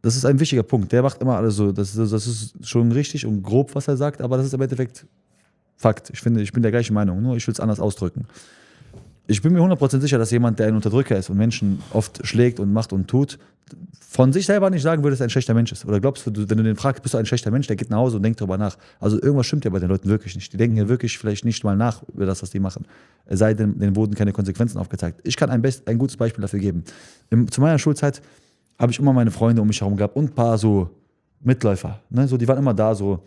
Das ist ein wichtiger Punkt. Der macht immer alles so. Das ist schon richtig und grob, was er sagt, aber das ist im Endeffekt Fakt. Ich bin der gleichen Meinung, nur ich will es anders ausdrücken. Ich bin mir 100% sicher, dass jemand, der ein Unterdrücker ist und Menschen oft schlägt und macht und tut, von sich selber nicht sagen würde, dass er ein schlechter Mensch ist. Oder glaubst du, wenn du den fragst, bist du ein schlechter Mensch, der geht nach Hause und denkt darüber nach. Also irgendwas stimmt ja bei den Leuten wirklich nicht. Die denken ja wirklich vielleicht nicht mal nach über das, was die machen. Es sei denn, denen wurden keine Konsequenzen aufgezeigt. Ich kann ein gutes Beispiel dafür geben. Zu meiner Schulzeit habe ich immer meine Freunde um mich herum gehabt und ein paar so Mitläufer. Ne? So, die waren immer da so.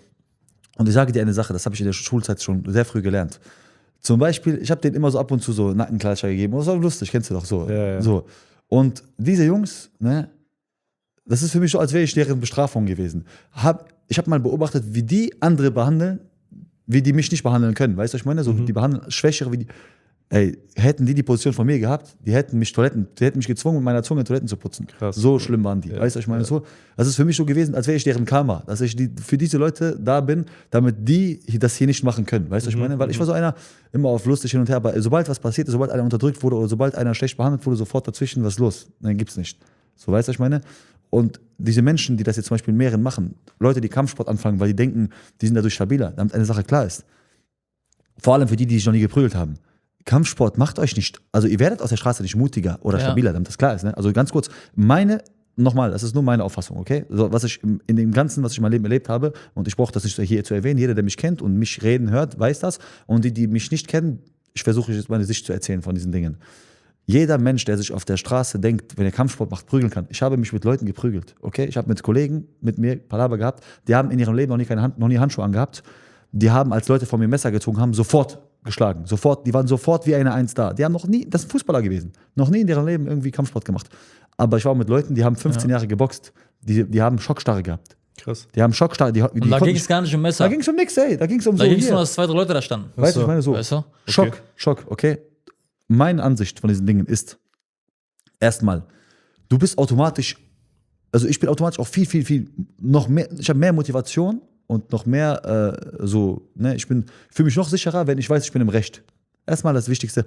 Und ich sage dir eine Sache, das habe ich in der Schulzeit schon sehr früh gelernt. Zum Beispiel, ich habe denen immer so ab und zu so Nackenklatscher gegeben. Das war lustig, kennst du doch so. Ja. So. Und diese Jungs, ne, das ist für mich so, als wäre ich deren Bestrafung gewesen. Ich habe mal beobachtet, wie die andere behandeln, wie die mich nicht behandeln können. Weißt du, was ich meine? So, die behandeln Schwächere wie die. Ey, hätten die Position von mir gehabt, die hätten mich gezwungen, mit meiner Zunge Toiletten zu putzen. Krass. So schlimm waren die. Ja. Weißt du, was ich meine? So, das ist für mich so gewesen, als wäre ich deren Karma. Dass ich für diese Leute da bin, damit die das hier nicht machen können. Weißt du, was ich meine? Weil ich war so einer, immer auf lustig hin und her, aber sobald was passiert ist, sobald einer unterdrückt wurde oder sobald einer schlecht behandelt wurde, sofort dazwischen, was ist los? Dann gibt's nicht. So, weißt du, was ich meine? Und diese Menschen, die das jetzt zum Beispiel in mehreren machen, Leute, die Kampfsport anfangen, weil die denken, die sind dadurch stabiler, damit eine Sache klar ist. Vor allem für die sich noch nie geprügelt haben. Kampfsport macht euch nicht, also ihr werdet aus der Straße nicht mutiger oder stabiler, damit das klar ist. Ne? Also ganz kurz, nochmal, das ist nur meine Auffassung, okay? So, was ich in dem Ganzen, was ich in meinem Leben erlebt habe, und ich brauche das nicht hier zu erwähnen, jeder, der mich kennt und mich reden hört, weiß das. Und die mich nicht kennen, ich versuche jetzt meine Sicht zu erzählen von diesen Dingen. Jeder Mensch, der sich auf der Straße denkt, wenn er Kampfsport macht, prügeln kann. Ich habe mich mit Leuten geprügelt, okay? Ich habe mit Kollegen mit mir Palaver gehabt, die haben in ihrem Leben noch nie Handschuhe angehabt. Die haben, als Leute von mir Messer gezogen haben, sofort geschlagen. Die waren sofort wie eine Eins da. Die haben noch nie, das sind Fußballer gewesen, noch nie in ihrem Leben irgendwie Kampfsport gemacht. Aber ich war auch mit Leuten, die haben 15 Jahre geboxt. Die haben Schockstarre gehabt. Krass. Die haben Schockstarre. Und da ging es gar nicht um Messer. Da ging es um nichts, ey. Da ging es um Da so ging es hier. nur, dass 2, 3 Leute da standen. Weißt du, ich meine so. Weißt du? Schock, okay? Meine Ansicht von diesen Dingen ist, erstmal, du bist automatisch, also ich bin automatisch auch viel noch mehr, ich habe mehr Motivation und noch mehr ich fühle mich noch sicherer, wenn ich weiß, ich bin im Recht. Erstmal das Wichtigste,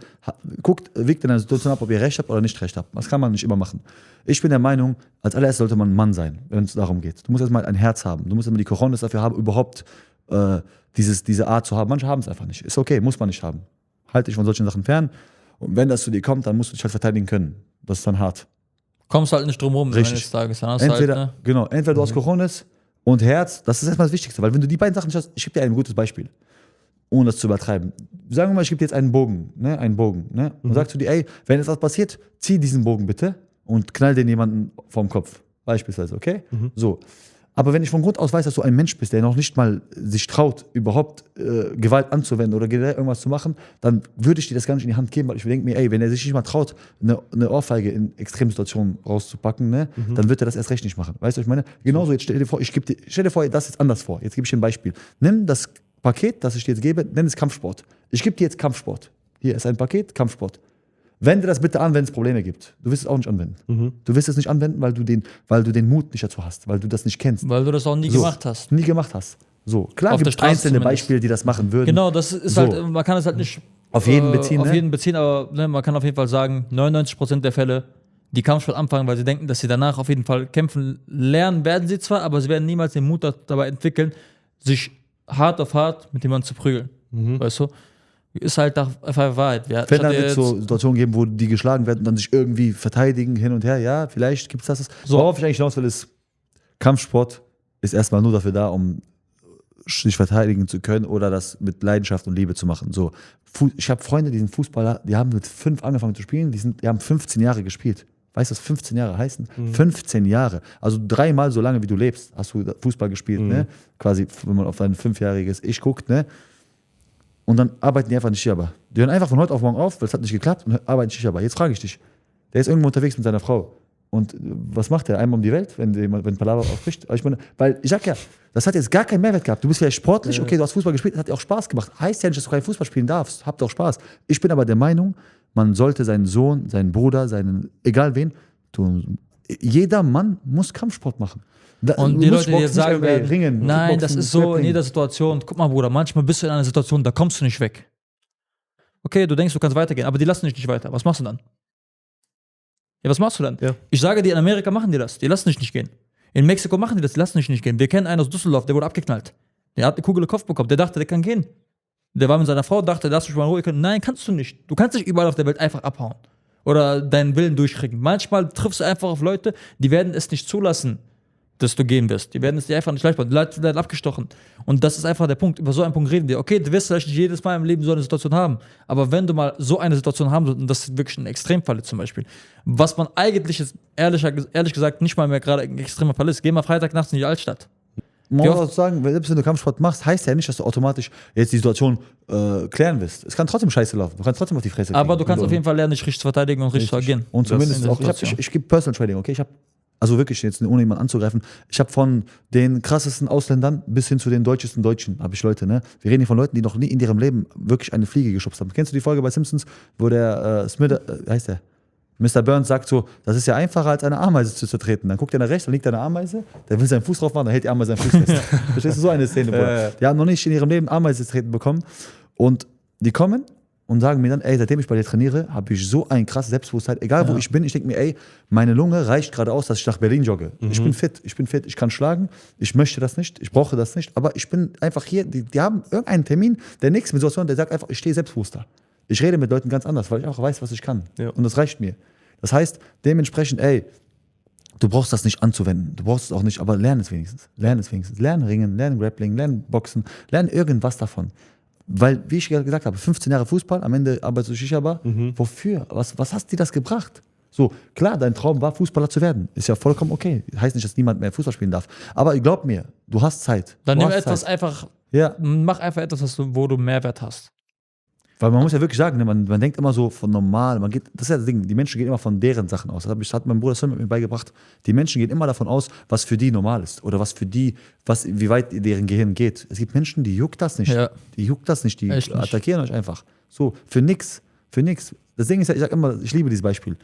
wiegt in einer Situation ab, ob ihr Recht habt oder nicht Recht habt. Das kann man nicht immer machen. Ich bin der Meinung, als allererstes sollte man ein Mann sein, wenn es darum geht. Du musst erstmal ein Herz haben. Du musst erstmal die Cojones dafür haben, überhaupt diese Art zu haben. Manche haben es einfach nicht. Ist okay, muss man nicht haben. Halte dich von solchen Sachen fern. Und wenn das zu dir kommt, dann musst du dich halt verteidigen können. Das ist dann hart. Kommst halt nicht drum rum, Richtig. des Tages. Dann hast Entweder, halt, ne? genau, entweder du hast Cojones und Herz, das ist erstmal das Wichtigste. Weil wenn du die beiden Sachen nicht hast, ich gebe dir ein gutes Beispiel, ohne das zu übertreiben. Sagen wir mal, ich gebe dir jetzt einen Bogen, und sagst du dir, ey, wenn jetzt was passiert, zieh diesen Bogen bitte und knall den jemanden vom Kopf. Beispielsweise, okay? So. Aber wenn ich von Grund aus weiß, dass du ein Mensch bist, der noch nicht mal sich traut, überhaupt Gewalt anzuwenden oder generell irgendwas zu machen, dann würde ich dir das gar nicht in die Hand geben, weil ich denke mir, ey, wenn er sich nicht mal traut, eine Ohrfeige in Extremsituationen rauszupacken, dann wird er das erst recht nicht machen. Weißt du, was ich meine? Genauso, jetzt stell dir vor, das ist anders vor. Jetzt gebe ich dir ein Beispiel. Nimm das Paket, das ich dir jetzt gebe, nenn es Kampfsport. Ich gebe dir jetzt Kampfsport. Hier ist ein Paket, Kampfsport. Wende das bitte an, wenn es Probleme gibt. Du wirst es auch nicht anwenden. Du wirst es nicht anwenden, weil du den Mut nicht dazu hast, weil du das nicht kennst. Weil du das auch nie gemacht hast. Nie gemacht hast. So, klar Auf gibt der es Straße einzelne zumindest. Beispiele, die das machen würden. Genau, das ist So. halt, man kann es halt nicht Auf jeden beziehen, auf ne? jeden beziehen, aber ne, man kann auf jeden Fall sagen, 99% der Fälle, die Kampfsport anfangen, weil sie denken, dass sie danach auf jeden Fall kämpfen lernen, werden sie zwar, aber sie werden niemals den Mut dabei entwickeln, sich hart auf hart mit jemandem zu prügeln. Weißt du? Ist halt einfach Wahrheit. Wenn dann jetzt so Situationen geben, wo die geschlagen werden und dann sich irgendwie verteidigen hin und her, ja, vielleicht gibt es das. So. Worauf ich eigentlich hinaus will, ist, Kampfsport ist erstmal nur dafür da, um sich verteidigen zu können oder das mit Leidenschaft und Liebe zu machen. So, ich habe Freunde, die sind Fußballer, die haben mit 5 angefangen zu spielen, die haben 15 Jahre gespielt. Weißt du, was 15 Jahre heißen? 15 Jahre. Also 3-mal so lange, wie du lebst, hast du Fußball gespielt, ne? Quasi, wenn man auf dein 5-jähriges Ich guckt, ne? Und dann arbeiten die einfach nicht Schiaba. Die hören einfach von heute auf morgen auf, weil es hat nicht geklappt und arbeiten nicht Schiaba. Jetzt frage ich dich, der ist irgendwo unterwegs mit seiner Frau. Und was macht der? Einmal um die Welt, wenn Palaver aufbricht? Ich meine, weil ich sag ja, das hat jetzt gar keinen Mehrwert gehabt. Du bist vielleicht sportlich, okay, du hast Fußball gespielt, das hat dir auch Spaß gemacht. Heißt ja nicht, dass du kein Fußball spielen darfst. Habt auch Spaß. Ich bin aber der Meinung, man sollte seinen Sohn, seinen Bruder, egal wen, tun. Jeder Mann muss Kampfsport machen. Und die Leute, die jetzt sagen werden, Ringen, nein, das Kickboxen, ist so in Grappling. jeder Situation. Guck mal, Bruder, manchmal bist du in einer Situation, da kommst du nicht weg. Okay, du denkst, du kannst weitergehen, aber die lassen dich nicht weiter. Was machst du dann? Ja, was machst du dann? Ja. Ich sage dir, in Amerika machen die das. Die lassen dich nicht gehen. In Mexiko machen die das, die lassen dich nicht gehen. Wir kennen einen aus Düsseldorf, der wurde abgeknallt. Der hat eine Kugel im Kopf bekommen. Der dachte, der kann gehen. Der war mit seiner Frau, dachte, darfst du schon mal in Ruhe können. Nein, kannst du nicht. Du kannst nicht überall auf der Welt einfach abhauen. Oder deinen Willen durchkriegen. Manchmal triffst du einfach auf Leute, die werden es nicht zulassen, dass du gehen wirst. Die werden es dir einfach nicht leicht machen. Die Leute werden abgestochen. Und das ist einfach der Punkt. Über so einen Punkt reden wir. Okay, du wirst vielleicht nicht jedes Mal im Leben so eine Situation haben. Aber wenn du mal so eine Situation haben sollst, und das ist wirklich ein Extremfall ist zum Beispiel, was man eigentlich jetzt ehrlich gesagt nicht mal mehr gerade ein extremer Fall ist, geh mal Freitagnachts in die Altstadt. Man Wie muss oft- auch sagen, selbst wenn du Kampfsport machst, heißt ja nicht, dass du automatisch jetzt die Situation klären wirst. Es kann trotzdem scheiße laufen. Du kannst trotzdem auf die Fresse kriegen. Aber du kannst auf jeden Fall lernen, dich richtig zu verteidigen und richtig zu agieren. Und zumindest in der auch, Situation. ich gebe Personal Trading, okay? Ich habe, also wirklich jetzt, ohne jemanden anzugreifen, ich habe von den krassesten Ausländern bis hin zu den deutschesten Deutschen, habe ich Leute, ne? Wir reden hier von Leuten, die noch nie in ihrem Leben wirklich eine Fliege geschubst haben. Kennst du die Folge bei Simpsons, wo der wie heißt der? Mr. Burns sagt so, das ist ja einfacher als eine Ameise zu zertreten. Dann guckt er nach rechts, dann liegt da eine Ameise, der will seinen Fuß drauf machen, dann hält die Ameise seinen Fuß fest. Verstehst du, so eine Szene, Bruder? Die haben noch nicht in ihrem Leben Ameise zu treten bekommen und die kommen und sagen mir dann, ey, seitdem ich bei dir trainiere, habe ich so ein krasses Selbstbewusstsein, egal wo ich bin, ich denke mir, ey, meine Lunge reicht gerade aus, dass ich nach Berlin jogge. Ich bin fit, ich kann schlagen, ich möchte das nicht, ich brauche das nicht, aber ich bin einfach hier, die haben irgendeinen Termin, der nächste Situation, der sagt einfach, ich stehe selbstbewusster. Ich rede mit Leuten ganz anders, weil ich auch weiß, was ich kann. Ja. Und das reicht mir. Das heißt, dementsprechend, ey, du brauchst das nicht anzuwenden. Du brauchst es auch nicht, aber lern es wenigstens. Lern Ringen, lern Grappling, lern Boxen, lern irgendwas davon. Weil, wie ich gesagt habe, 15 Jahre Fußball, am Ende arbeitest du Shisha-Bar. Wofür? Was hast dir das gebracht? So, klar, dein Traum war, Fußballer zu werden. Ist ja vollkommen okay. Heißt nicht, dass niemand mehr Fußball spielen darf. Aber glaub mir, du hast Zeit. Dann du nimm hast etwas Zeit. einfach, Ja, mach einfach etwas, wo du Mehrwert hast. Weil man muss ja wirklich sagen, ne, man denkt immer so von normal, das ist ja das Ding, die Menschen gehen immer von deren Sachen aus. Das hat mein Bruder Sam mit mir beigebracht. Die Menschen gehen immer davon aus, was für die normal ist oder was für die, wie weit deren Gehirn geht. Es gibt Menschen, die juckt das nicht. Ja. Die juckt das nicht, die Echt nicht. attackieren euch einfach. So, für nix. Das Ding ist ja, ich sag immer, ich liebe dieses Beispiel.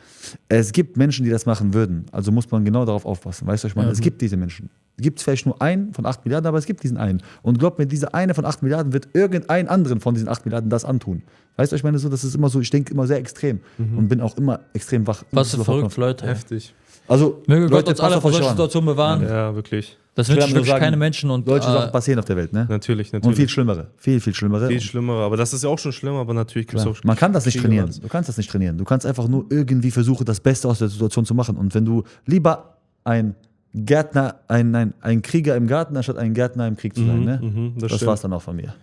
Es gibt Menschen, die das machen würden. Also muss man genau darauf aufpassen. Weißt du, was ich meine? Es gibt diese Menschen. Es gibt vielleicht nur einen von 8 Milliarden, aber es gibt diesen einen. Und glaubt mir, dieser eine von 8 Milliarden wird irgendeinen anderen von diesen 8 Milliarden das antun. Weißt du, ich meine, so, das ist immer so, ich denke immer sehr extrem und bin auch immer extrem wach. Was für verrückt, Leute. Heftig. Also, Möge Gott Leute, uns alle passt vor auf euch solchen ran. Situationen bewahren. Ja, wirklich. Das Ich will wünschen nur wirklich sagen, keine Menschen. Und Solche Sachen passieren auf der Welt, ne? Natürlich. Und viel schlimmere. Viel schlimmere. Viel schlimmer. Aber das ist ja auch schon schlimmer, aber natürlich gibt es auch Man kann das nicht Kriege trainieren. was. Du kannst das nicht trainieren. Du kannst einfach nur irgendwie versuchen, das Beste aus der Situation zu machen. Und wenn du lieber ein Gärtner, ein Krieger im Garten, anstatt ein Gärtner im Krieg zu sein, ne? das Das stimmt. war's dann auch von mir.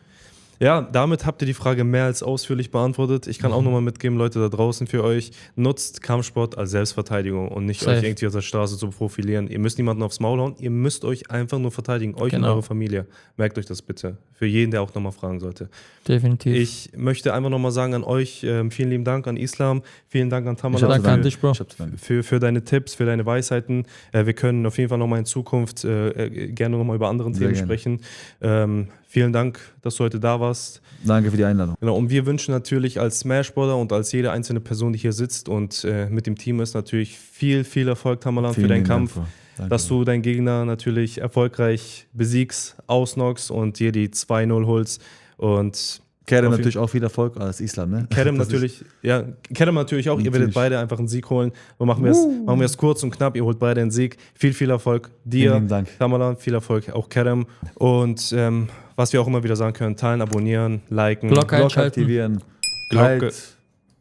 Ja, damit habt ihr die Frage mehr als ausführlich beantwortet. Ich kann auch nochmal mitgeben, Leute da draußen für euch, nutzt Kampfsport als Selbstverteidigung und nicht Safe. euch irgendwie auf der Straße zu profilieren. Ihr müsst niemanden aufs Maul hauen, ihr müsst euch einfach nur verteidigen, euch und Genau. eure Familie. Merkt euch das bitte, für jeden, der auch nochmal fragen sollte. Definitiv. Ich möchte einfach nochmal sagen an euch, vielen lieben Dank an Islam, vielen Dank an Ich hab Tamala Danke zu an danken. dich, Bro. Ich hab zu danken. für deine Tipps, für deine Weisheiten. Wir können auf jeden Fall nochmal in Zukunft gerne nochmal über andere Sehr Themen gerne. sprechen. Vielen Dank, dass du heute da warst. Danke für die Einladung. Genau, und wir wünschen natürlich als Smashbrother und als jede einzelne Person, die hier sitzt und mit dem Team ist, natürlich viel Erfolg, Tamalan, für Vielen deinen lieben Dank, Kampf. Bro. Danke, Dass Bro. du deinen Gegner natürlich erfolgreich besiegst, ausnockst und dir die 2-0 holst. Und Kerem auf jeden- natürlich auch viel Erfolg als Islam, ne? Kerem Das natürlich, Kerem natürlich auch. Ihr werdet Natürlich. beide einfach einen Sieg holen. Und machen wir es kurz und knapp. Ihr holt beide einen Sieg. Viel Erfolg dir, Vielen lieben Dank. Tamalan. Viel Erfolg auch Kerem. Und was wir auch immer wieder sagen können, teilen, abonnieren, liken. Glocke Glocke einschalten. aktivieren, Glocke. teilt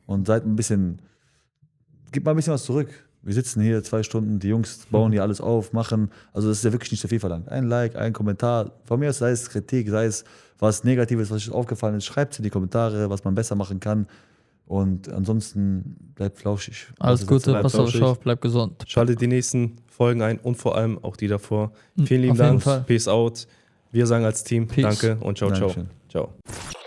und seid ein bisschen, gebt mal ein bisschen was zurück. Wir sitzen hier 2 Stunden, die Jungs bauen hier alles auf, machen, also das ist ja wirklich nicht so viel verlangt. Ein Like, ein Kommentar, von mir aus sei es Kritik, sei es was Negatives, was euch aufgefallen ist, schreibt es in die Kommentare, was man besser machen kann und ansonsten bleibt flauschig. Alles Also, Gute, bleibt pass auf euch flauschig. auf, bleib gesund. Schaltet die nächsten Folgen ein und vor allem auch die davor. Vielen lieben auf jeden Dank. Fall. Peace out. Wir sagen als Team Peace. Danke und ciao, Dankeschön. ciao. Ciao.